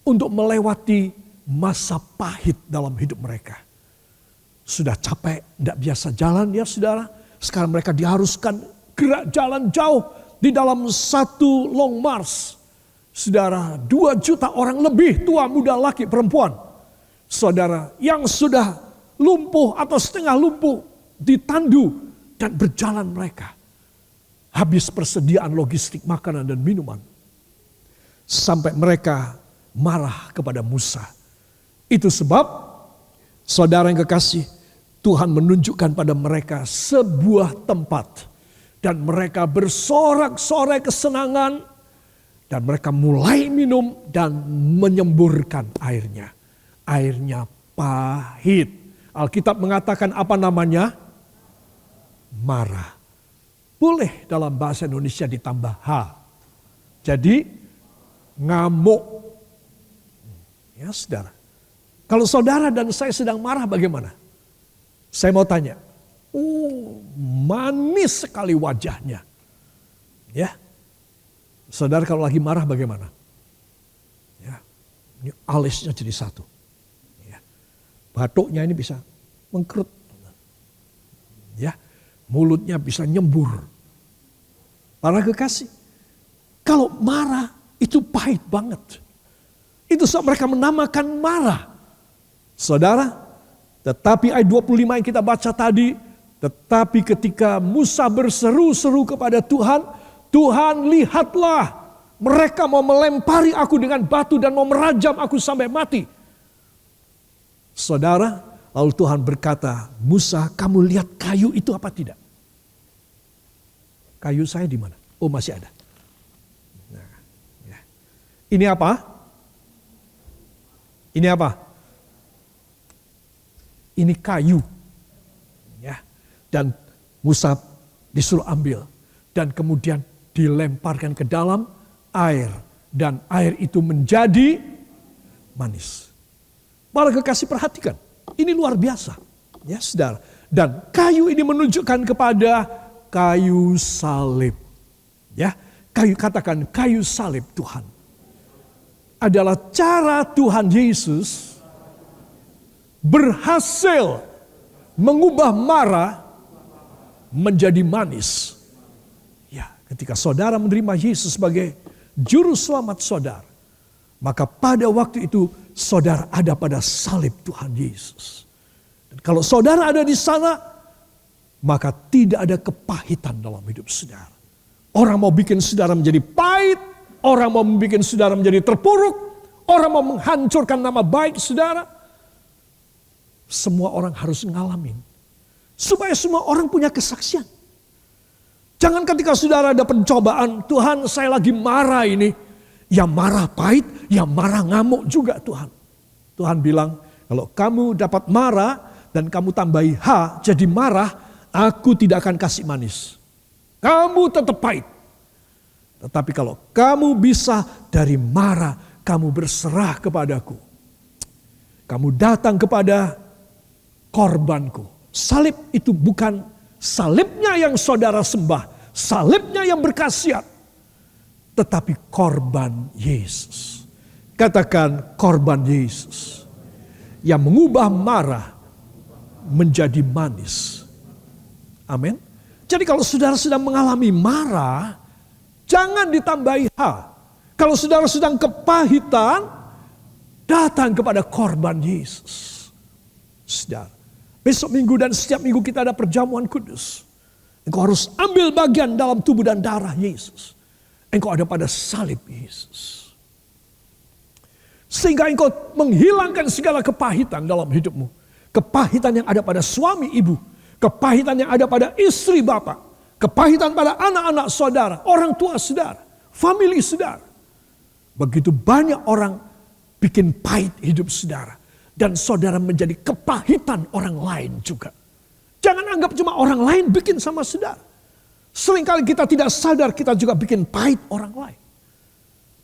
untuk melewati masa pahit dalam hidup mereka. Sudah capek, tidak biasa jalan ya saudara. Sekarang mereka diharuskan gerak jalan jauh di dalam satu long march. Saudara, 2 juta orang lebih, tua, muda, laki, perempuan. Saudara, yang sudah lumpuh atau setengah lumpuh ditandu dan berjalan mereka. Habis persediaan logistik makanan dan minuman. Sampai mereka marah kepada Musa. Itu sebab, saudara yang kekasih, Tuhan menunjukkan pada mereka sebuah tempat. Dan mereka bersorak-sorai kesenangan. Dan mereka mulai minum dan menyemburkan airnya. Airnya pahit. Alkitab mengatakan apa namanya? Mara. Boleh dalam bahasa Indonesia ditambah H. Jadi ngamuk. Ya saudara. Kalau saudara dan saya sedang marah bagaimana? Saya mau tanya. Manis sekali wajahnya. Ya. Saudara kalau lagi marah bagaimana? Ya. Ini alisnya jadi satu. Ya. Batuknya ini bisa mengkerut. Ya. Mulutnya bisa nyembur. Para kekasih, kalau marah itu pahit banget. Itu sebab mereka menamakan marah. Saudara, tetapi ayat 25 yang kita baca tadi, tetapi ketika Musa berseru-seru kepada Tuhan, Tuhan lihatlah mereka mau melempari aku dengan batu dan mau merajam aku sampai mati. Saudara, lalu Tuhan berkata, Musa, kamu lihat kayu itu apa tidak? Kayu saya di mana? Oh, masih ada. Nah, ya. Ini apa? Ini apa? Ini kayu. Ya. Dan Musa disuruh ambil dan kemudian dilemparkan ke dalam air dan air itu menjadi manis. Para kekasih, perhatikan. Ini luar biasa. Ya, saudara. Dan kayu ini menunjukkan kepada kayu salib. Ya, katakan kayu salib Tuhan. Adalah cara Tuhan Yesus berhasil mengubah mara menjadi manis. Ya, ketika saudara menerima Yesus sebagai juru selamat saudara, maka pada waktu itu saudara ada pada salib Tuhan Yesus. Dan kalau saudara ada di sana, maka tidak ada kepahitan dalam hidup saudara. Orang mau bikin saudara menjadi pahit, orang mau bikin saudara menjadi terpuruk, orang mau menghancurkan nama baik saudara. Semua orang harus ngalamin. Supaya semua orang punya kesaksian. Jangan ketika saudara ada pencobaan, Tuhan saya lagi marah ini. Ya marah pahit, ya marah ngamuk juga Tuhan. Tuhan bilang, kalau kamu dapat marah dan kamu tambahi H jadi marah, aku tidak akan kasih manis. Kamu tetap pahit. Tetapi kalau kamu bisa dari marah, kamu berserah kepadaku. Kamu datang kepada korbanku. Salib itu bukan salibnya yang saudara sembah, salibnya yang berkhasiat, tetapi korban Yesus. Katakan korban Yesus yang mengubah marah menjadi manis. Amin. Jadi kalau saudara sedang mengalami marah, jangan ditambahi H. Kalau saudara sedang kepahitan, datang kepada korban Yesus. Saudara, besok minggu dan setiap minggu kita ada perjamuan kudus. Engkau harus ambil bagian dalam tubuh dan darah Yesus. Engkau ada pada salib Yesus. Sehingga engkau menghilangkan segala kepahitan dalam hidupmu. Kepahitan yang ada pada suami ibu. Kepahitan yang ada pada istri bapak. Kepahitan pada anak-anak saudara, orang tua saudara, famili saudara. Begitu banyak orang bikin pahit hidup saudara. Dan saudara menjadi kepahitan orang lain juga. Jangan anggap cuma orang lain bikin sama saudara. Seringkali kita tidak sadar kita juga bikin pahit orang lain.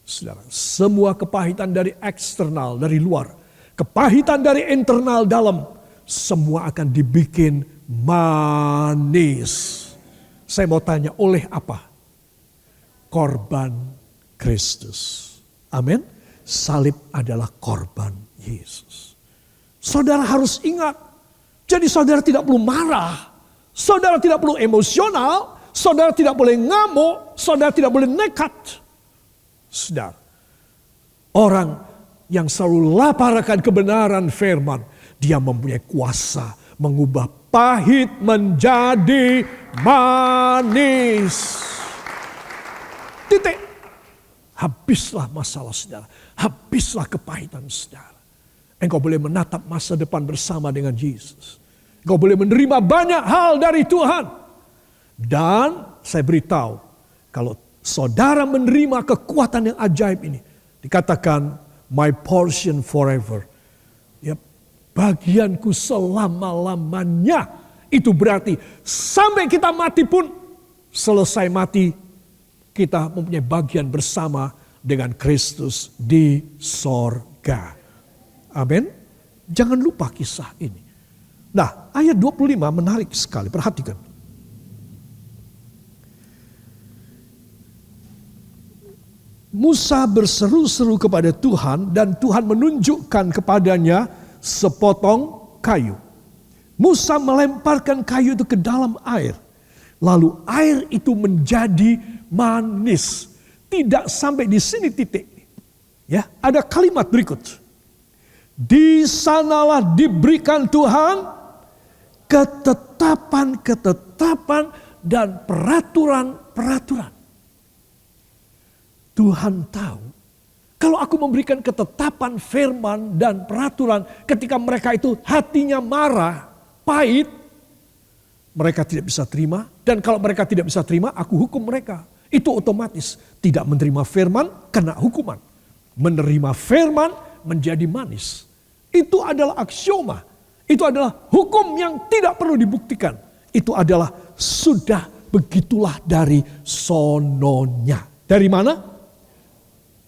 Saudara, semua kepahitan dari eksternal, dari luar. Kepahitan dari internal dalam. Semua akan dibikin manis. Saya mau tanya, oleh apa? Korban Kristus. Amin. Salib adalah korban Yesus. Saudara harus ingat. Jadi saudara tidak perlu marah. Saudara tidak perlu emosional. Saudara tidak boleh ngamuk. Saudara tidak boleh nekat. Saudara, orang yang selalu laparkan kebenaran firman, dia mempunyai kuasa mengubah pahit menjadi manis. Titik. Habislah masalah saudara. Habislah kepahitan saudara. Engkau boleh menatap masa depan bersama dengan Yesus. Engkau boleh menerima banyak hal dari Tuhan. Dan saya beritahu, kalau saudara menerima kekuatan yang ajaib ini, dikatakan my portion forever. Ya, bagianku selama-lamanya. Itu berarti sampai kita mati pun, selesai mati, kita mempunyai bagian bersama dengan Kristus di sorga. Amin. Jangan lupa kisah ini. Nah, ayat 25 menarik sekali. Perhatikan. Musa berseru-seru kepada Tuhan dan Tuhan menunjukkan kepadanya sepotong kayu. Musa melemparkan kayu itu ke dalam air. Lalu air itu menjadi manis. Tidak sampai di sini titik. Ya, ada kalimat berikut. Di sanalah diberikan Tuhan ketetapan-ketetapan dan peraturan-peraturan. Tuhan tahu, kalau aku memberikan ketetapan, firman, dan peraturan, ketika mereka itu hatinya marah, pahit, mereka tidak bisa terima. Dan kalau mereka tidak bisa terima, aku hukum mereka. Itu otomatis. Tidak menerima firman, kena hukuman. Menerima firman, menjadi manis. Itu adalah aksioma. Itu adalah hukum yang tidak perlu dibuktikan. Itu adalah sudah begitulah dari sononya. Dari mana?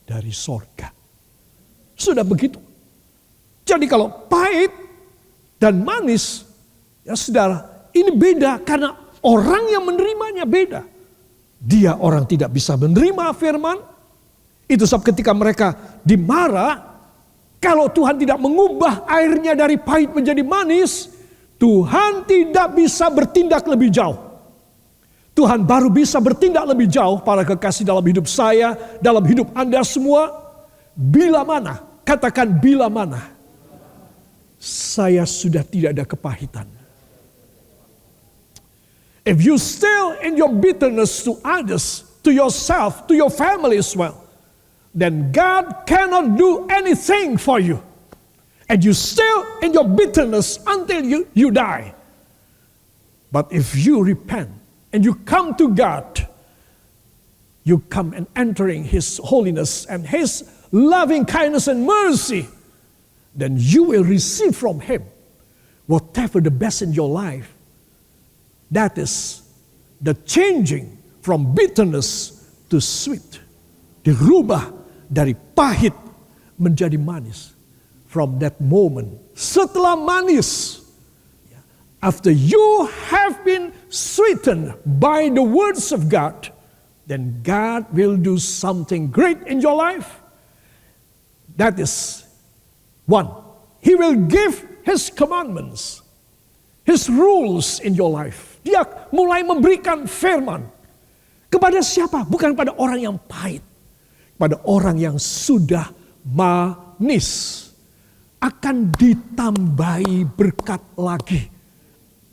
Dari sorga. Sudah begitu. Jadi kalau pahit dan manis, ya saudara, ini beda karena orang yang menerimanya beda. Dia orang tidak bisa menerima firman. Itu sebab ketika mereka dimarah, kalau Tuhan tidak mengubah airnya dari pahit menjadi manis, Tuhan tidak bisa bertindak lebih jauh. Tuhan baru bisa bertindak lebih jauh, para kekasih, dalam hidup saya, dalam hidup Anda semua. Bila mana, katakan bila mana, saya sudah tidak ada kepahitan. If you still in your bitterness to others, to yourself, to your family as well, then God cannot do anything for you. And you still in your bitterness until you die. But if you repent and you come to God, you come and entering His holiness and His loving kindness and mercy, then you will receive from Him whatever the best in your life. That is the changing from bitterness to sweet. Dirubah dari pahit menjadi manis. From that moment, setelah manis, After you have been sweetened by the words of God, then God will do something great in your life. That is one. He will give His commandments, His rules in your life. Dia mulai memberikan firman. Kepada siapa? Bukan pada orang yang pahit. Pada orang yang sudah manis. Akan ditambahi berkat lagi.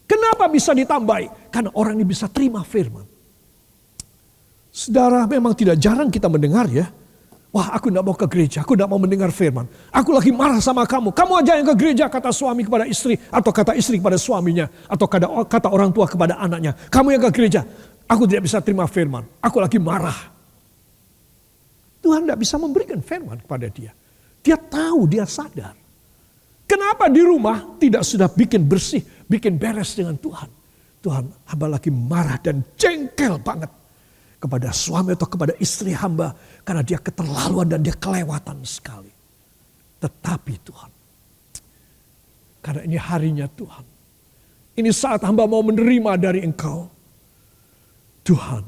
Kenapa bisa ditambahi? Karena orang ini bisa terima firman. Saudara, memang tidak jarang kita mendengar ya. Wah, aku tidak mau ke gereja, aku tidak mau mendengar firman. Aku lagi marah sama kamu. Kamu aja yang ke gereja, kata suami kepada istri. Atau kata istri kepada suaminya. Atau kata orang tua kepada anaknya. Kamu yang ke gereja, aku tidak bisa terima firman. Aku lagi marah. Tuhan tidak bisa memberikan firman kepada dia. Dia tahu, dia sadar. Kenapa di rumah tidak sudah bikin bersih, bikin beres dengan Tuhan. Tuhan, hamba lagi marah dan jengkel banget kepada suami atau kepada istri hamba. Karena dia keterlaluan dan dia kelewatan sekali. Tetapi Tuhan, karena ini harinya Tuhan. Ini saat hamba mau menerima dari Engkau. Tuhan,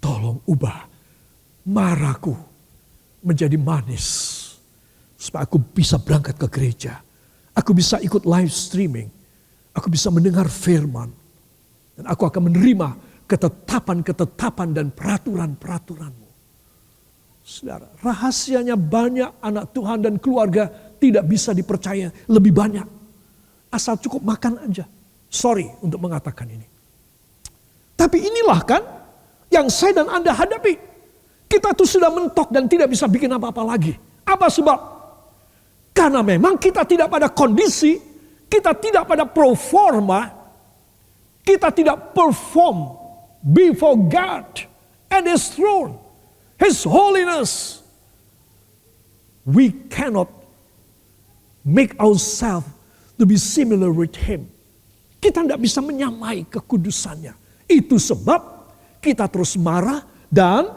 tolong ubah marahku menjadi manis. Supaya aku bisa berangkat ke gereja. Aku bisa ikut live streaming. Aku bisa mendengar firman. Dan aku akan menerima ketetapan-ketetapan dan peraturan-peraturan-Mu. Saudara, rahasianya banyak anak Tuhan dan keluarga tidak bisa dipercaya lebih banyak. Asal cukup makan aja. Sorry untuk mengatakan ini. Tapi inilah kan yang saya dan Anda hadapi. Kita tuh sudah mentok dan tidak bisa bikin apa-apa lagi. Apa sebab? Karena memang kita tidak pada kondisi, kita tidak pada performa, kita tidak perform before God and His throne, His holiness. We cannot make ourselves to be similar with Him. Kita tidak bisa menyamai kekudusannya. Itu sebab kita terus marah dan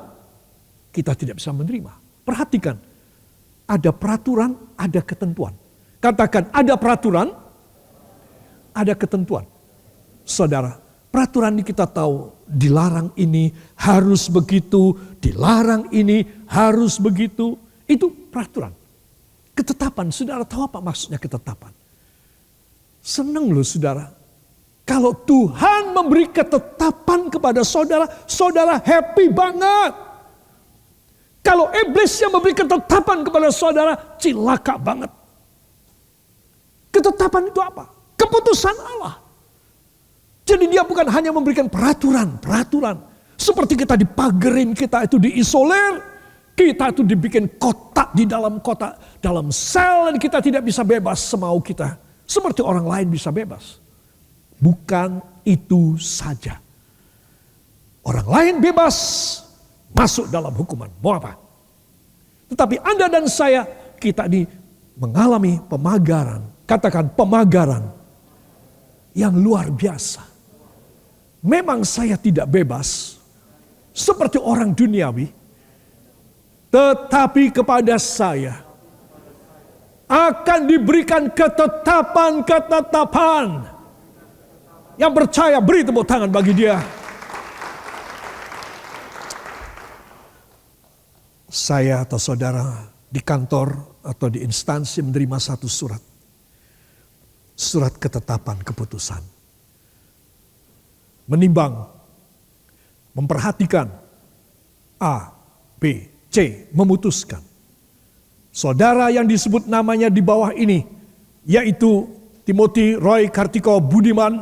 kita tidak bisa menerima. Perhatikan. Ada peraturan, ada ketentuan. Katakan ada peraturan, ada ketentuan. Saudara, peraturan ini kita tahu dilarang ini harus begitu, dilarang ini harus begitu. Itu peraturan. Ketetapan, saudara tahu apa maksudnya ketetapan? Senang loh saudara. Kalau Tuhan memberi ketetapan kepada saudara, saudara happy banget. Kalau iblis yang memberi ketetapan kepada saudara, cilaka banget. Ketetapan itu apa? Keputusan Allah. Jadi dia bukan hanya memberikan peraturan. Seperti kita dipagerin, kita itu diisolir. Kita itu dibikin kotak di dalam kotak, dalam sel, dan kita tidak bisa bebas semau kita. Seperti orang lain bisa bebas. Bukan itu saja. Orang lain bebas masuk dalam hukuman. Mau apa? Tetapi Anda dan saya, kita ini mengalami pemagaran. Katakan pemagaran yang luar biasa. Memang saya tidak bebas seperti orang duniawi. Tetapi kepada saya akan diberikan ketetapan-ketetapan. Yang percaya beri tepuk tangan bagi dia. Saya atau saudara di kantor atau di instansi menerima satu surat. Surat ketetapan keputusan. Menimbang, memperhatikan, A, B, C, memutuskan. Saudara yang disebut namanya di bawah ini, yaitu Timothy Roy Kartiko Budiman,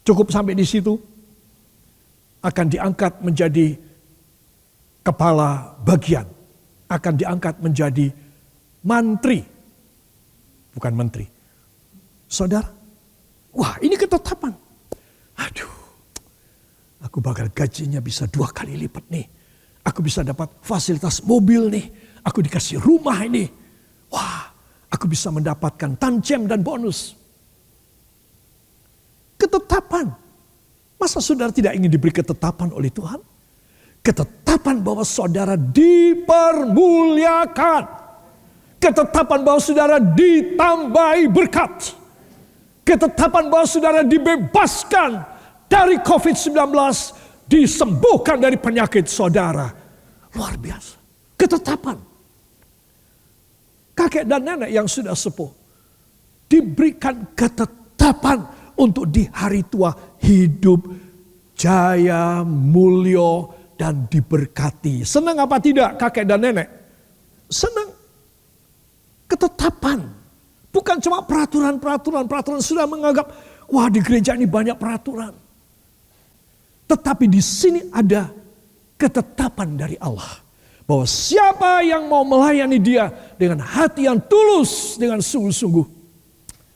cukup sampai di situ, akan diangkat menjadi kepala bagian, akan diangkat menjadi mantri, bukan menteri. Saudara, wah ini ketetapan. Aduh, aku bakal gajinya bisa 2 kali lipat nih. Aku bisa dapat fasilitas mobil nih. Aku dikasih rumah ini. Wah, aku bisa mendapatkan tantiem dan bonus. Ketetapan. Masa saudara tidak ingin diberi ketetapan oleh Tuhan? Ketetapan bahwa saudara dipermuliakan. Ketetapan bahwa saudara ditambahi berkat. Ketetapan bahwa saudara dibebaskan dari COVID-19, disembuhkan dari penyakit saudara. Luar biasa. Ketetapan. Kakek dan nenek yang sudah sepuh diberikan ketetapan untuk di hari tua hidup jaya, mulio, dan diberkati. Senang apa tidak kakek dan nenek? Senang. Ketetapan. Bukan cuma peraturan sudah menganggap, wah di gereja ini banyak peraturan. Tetapi di sini ada ketetapan dari Allah. Bahwa siapa yang mau melayani dia dengan hati yang tulus, dengan sungguh-sungguh.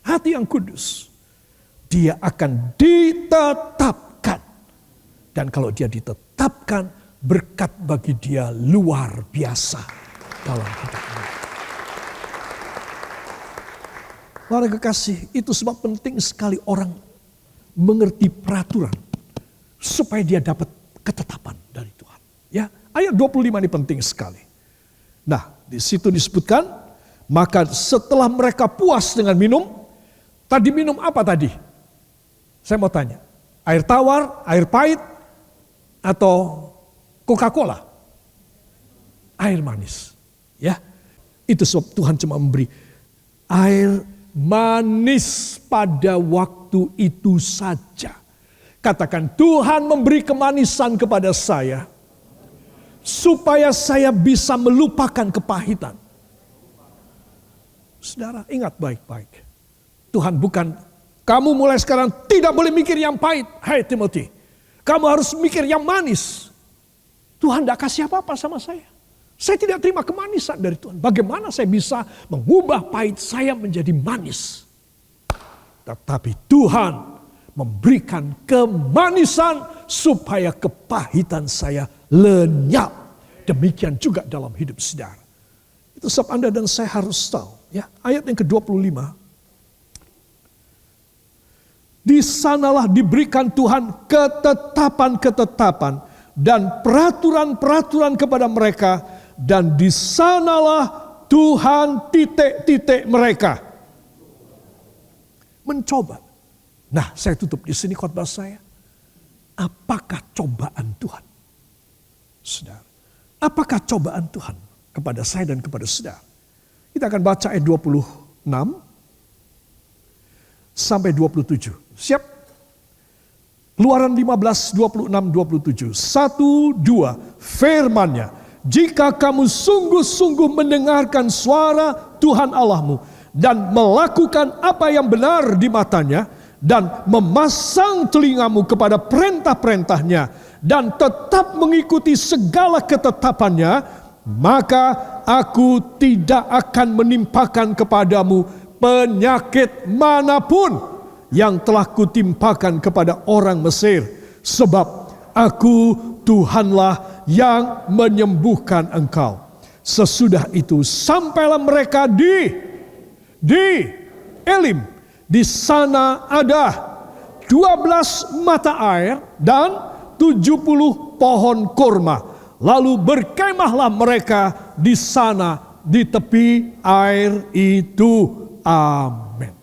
Hati yang kudus. Dia akan ditetapkan. Dan kalau dia ditetapkan, berkat bagi dia luar biasa dalam hidupnya. Para kekasih, itu sebab penting sekali orang mengerti peraturan supaya dia dapat ketetapan dari Tuhan. Ya, ayat 25 ini penting sekali. Nah, di situ disebutkan, maka setelah mereka puas dengan minum, tadi minum apa tadi? Saya mau tanya, air tawar, air pahit, atau Coca-Cola? Air manis. Ya, itu sebab Tuhan cuma memberi air manis pada waktu itu saja. Katakan, Tuhan memberi kemanisan kepada saya supaya saya bisa melupakan kepahitan. Saudara, ingat baik-baik. Tuhan bukan, kamu mulai sekarang tidak boleh mikir yang pahit. Hai Timothy, kamu harus mikir yang manis. Tuhan tidak kasih apa-apa sama saya. Saya tidak terima kemanisan dari Tuhan. Bagaimana saya bisa mengubah pahit saya menjadi manis? Tetapi Tuhan memberikan kemanisan supaya kepahitan saya lenyap. Demikian juga dalam hidup saudara. Itu sebab Anda dan saya harus tahu. Ya, ayat yang ke-25. Di sanalah diberikan Tuhan ketetapan-ketetapan dan peraturan-peraturan kepada mereka. Dan di sanalah Tuhan titik-titik mereka. Mencoba. Nah, saya tutup di sini khotbah saya. Apakah cobaan Tuhan? Saudara, apakah cobaan Tuhan kepada saya dan kepada saudara? Kita akan baca ayat 26 sampai 27. Siap? Keluaran 15, 26, 27. 1, 2, firman-Nya. Jika kamu sungguh-sungguh mendengarkan suara Tuhan Allahmu dan melakukan apa yang benar di matanya dan memasang telingamu kepada perintah-perintahnya dan tetap mengikuti segala ketetapannya, maka aku tidak akan menimpakan kepadamu penyakit manapun yang telah kutimpakan kepada orang Mesir, sebab aku Tuhanlah yang menyembuhkan engkau. Sesudah itu sampailah mereka di Elim. Di sana ada 12 mata air dan 70 pohon kurma. Lalu berkemahlah mereka di sana di tepi air itu. Amin.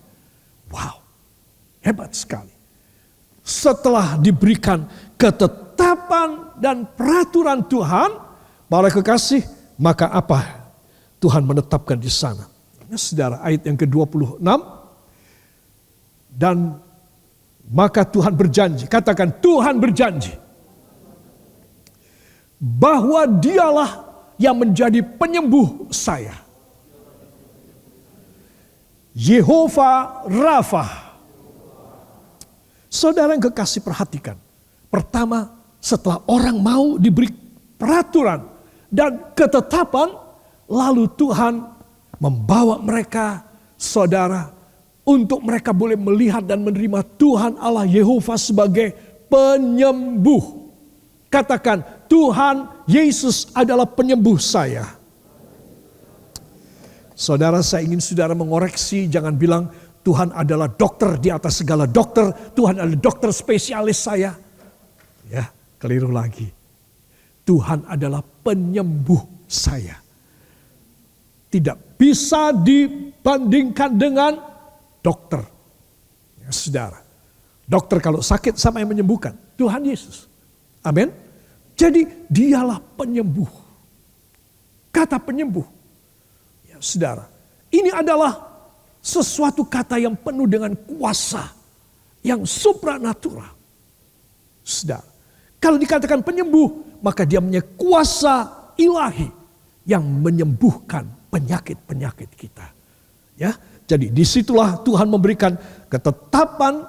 Wow, hebat sekali. Setelah diberikan ketetapan dan peraturan Tuhan, para kekasih, maka apa Tuhan menetapkan di sana? Ya, saudara, ayat yang ke-26. Dan maka Tuhan berjanji, katakan Tuhan berjanji, bahwa dialah yang menjadi penyembuh saya. Yehova Rafa. Saudara yang kekasih, perhatikan. Pertama, setelah orang mau diberi peraturan dan ketetapan, lalu Tuhan membawa mereka, saudara, untuk mereka boleh melihat dan menerima Tuhan Allah Yehova sebagai penyembuh. Katakan, Tuhan Yesus adalah penyembuh saya. Saudara, saya ingin saudara mengoreksi, jangan bilang Tuhan adalah dokter di atas segala dokter, Tuhan adalah dokter spesialis saya. Ya, keliru lagi. Tuhan adalah penyembuh saya. Tidak bisa dibandingkan dengan dokter. Ya. Saudara, dokter kalau sakit sama yang menyembuhkan? Tuhan Yesus. Amin. Jadi dialah penyembuh. Kata penyembuh. Ya, saudara, ini adalah sesuatu kata yang penuh dengan kuasa. Yang supranatural. Saudara, kalau dikatakan penyembuh, maka dia punya kuasa ilahi yang menyembuhkan penyakit-penyakit kita. Ya, jadi disitulah Tuhan memberikan ketetapan,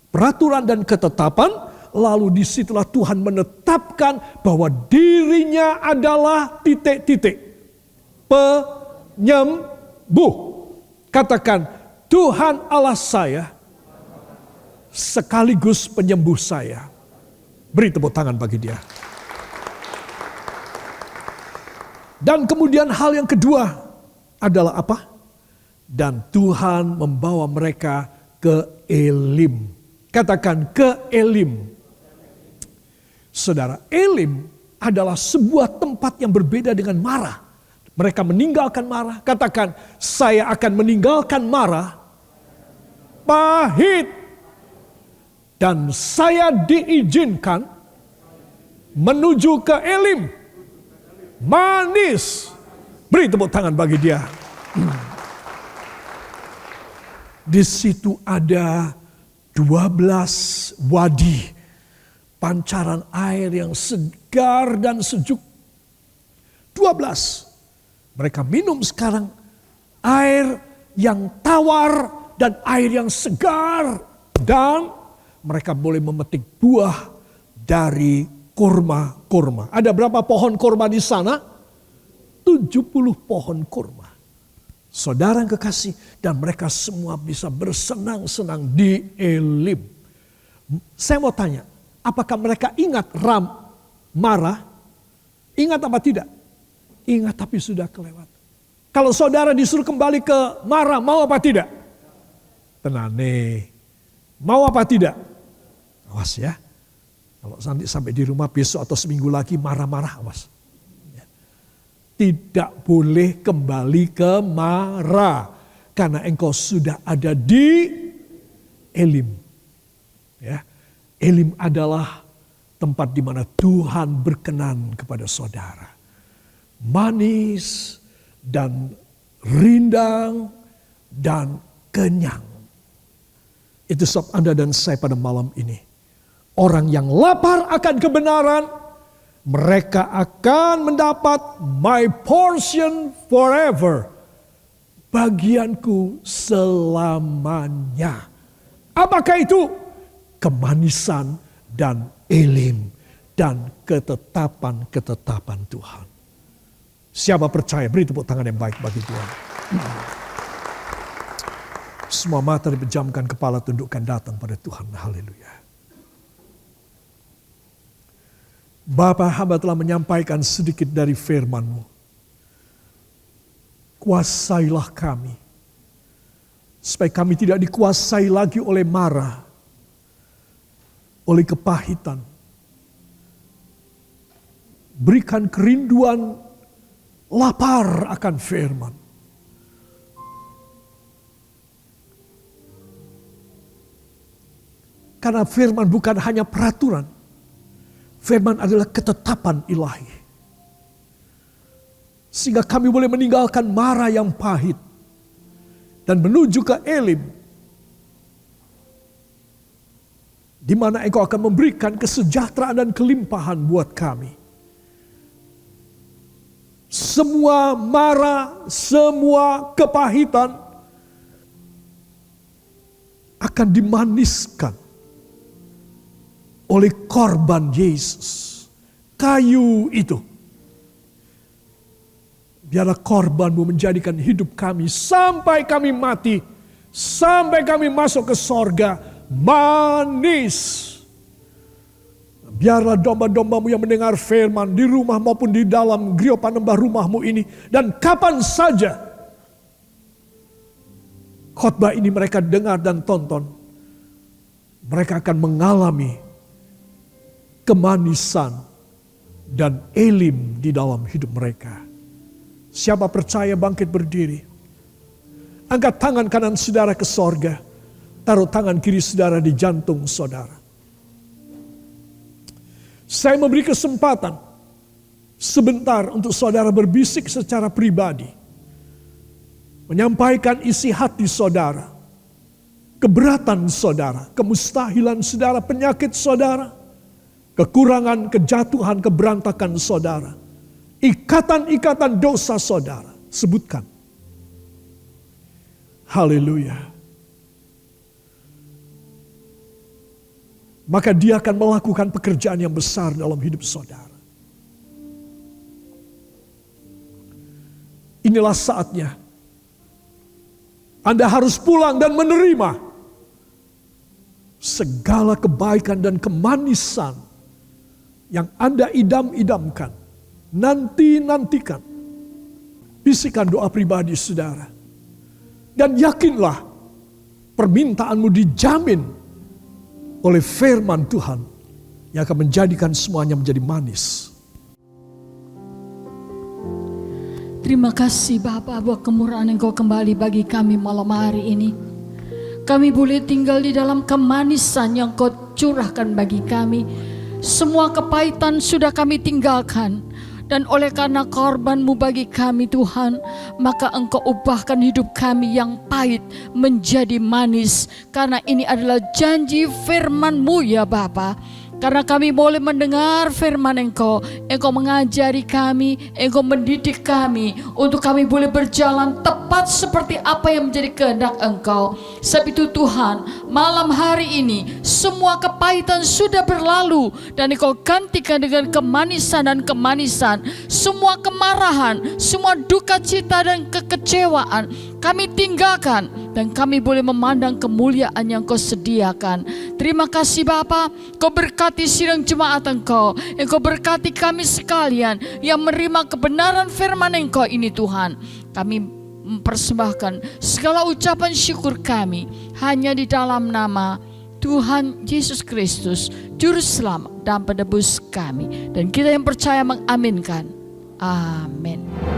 peraturan dan ketetapan. Lalu disitulah Tuhan menetapkan bahwa dirinya adalah titik-titik penyembuh. Katakan, Tuhan Allah saya sekaligus penyembuh saya. Beri tepuk tangan bagi dia. Dan kemudian hal yang kedua adalah apa? Dan Tuhan membawa mereka ke Elim. Katakan, ke Elim. Saudara, Elim adalah sebuah tempat yang berbeda dengan Marah. Mereka meninggalkan Marah. Katakan, saya akan meninggalkan Marah. Pahit. Dan saya diizinkan menuju ke Elim. Manis. Beri tepuk tangan bagi dia. Di situ ada 12 wadi. Pancaran air yang segar dan sejuk. 12. Mereka minum sekarang air yang tawar dan air yang segar. Dan mereka boleh memetik buah dari kurma-kurma. Ada berapa pohon kurma di sana? 70 pohon kurma. Saudara yang kekasih, dan mereka semua bisa bersenang-senang di Elim. Saya mau tanya, apakah mereka ingat Marah? Ingat apa tidak? Ingat, tapi sudah kelewat. Kalau saudara disuruh kembali ke Marah, mau apa tidak? Tenang nih. Mau apa tidak? Awas ya. Kalau nanti sampai di rumah besok atau seminggu lagi marah-marah, awas. Tidak boleh kembali ke Marah. Karena engkau sudah ada di Elim. Ya. Elim adalah tempat di mana Tuhan berkenan kepada saudara. Manis dan rindang dan kenyang. Itu sebab Anda dan saya pada malam ini. Orang yang lapar akan kebenaran, mereka akan mendapat my portion forever. Bagianku selamanya. Apakah itu? Kemanisan dan Elim dan ketetapan-ketetapan Tuhan. Siapa percaya? Beri tepuk tangan yang baik bagi Tuhan. Semua mata dipejamkan, kepala tundukkan, datang pada Tuhan. Haleluya. Bapa, hamba telah menyampaikan sedikit dari firman-Mu. Kuasailah kami. Supaya kami tidak dikuasai lagi oleh marah. Oleh kepahitan. Berikan kerinduan lapar akan firman. Karena firman bukan hanya peraturan. Firman adalah ketetapan ilahi. Sehingga kami boleh meninggalkan marah yang pahit. Dan menuju ke Elim. Di mana Engkau akan memberikan kesejahteraan dan kelimpahan buat kami. Semua marah, semua kepahitan akan dimaniskan oleh korban Yesus. Kayu itu. Biarlah korban-Mu menjadikan hidup kami sampai kami mati. Sampai kami masuk ke sorga. Manis. Biarlah domba-domba-Mu yang mendengar firman di rumah maupun di dalam griya panembah rumah-Mu ini. Dan kapan saja khotbah ini mereka dengar dan tonton. Mereka akan mengalami kemanisan dan Elim di dalam hidup mereka. Siapa percaya bangkit berdiri. Angkat tangan kanan saudara ke sorga. Taruh tangan kiri saudara di jantung saudara. Saya memberi kesempatan sebentar untuk saudara berbisik secara pribadi. Menyampaikan isi hati saudara. Keberatan saudara, kemustahilan saudara, penyakit saudara. Kekurangan, kejatuhan, keberantakan saudara. Ikatan-ikatan dosa saudara. Sebutkan. Haleluya. Maka dia akan melakukan pekerjaan yang besar dalam hidup saudara. Inilah saatnya. Anda harus pulang dan menerima segala kebaikan dan kemanisan yang Anda idam-idamkan. Nantikan. Bisikan doa pribadi saudara. Dan yakinlah permintaanmu dijamin oleh firman Tuhan yang akan menjadikan semuanya menjadi manis.
Terima kasih Bapa buat kemurahan Engkau kembali bagi kami malam hari ini. Kami boleh tinggal di dalam kemanisan yang Kau curahkan bagi kami. Semua kepahitan sudah kami tinggalkan. Dan oleh karena korban-Mu bagi kami Tuhan, maka Engkau ubahkan hidup kami yang pahit menjadi manis. Karena ini adalah janji firman-Mu ya Bapa. Karena kami boleh mendengar firman Engkau, Engkau mengajari kami, Engkau mendidik kami, untuk kami boleh berjalan tepat seperti apa yang menjadi kehendak Engkau. Sebab itu Tuhan, malam hari ini semua kepahitan sudah berlalu dan Engkau gantikan dengan kemanisan dan kemanisan. Semua kemarahan, semua duka cita dan kekecewaan kami tinggalkan dan kami boleh memandang kemuliaan yang Kau sediakan. Terima kasih Bapa, Kau berkati sidang jemaat Engkau. Engkau berkati kami sekalian yang menerima kebenaran firman Engkau ini Tuhan. Kami mempersembahkan segala ucapan syukur kami hanya di dalam nama Tuhan Yesus Kristus, Juru Selamat dan Penebus kami. Dan kita yang percaya mengaminkan. Amin.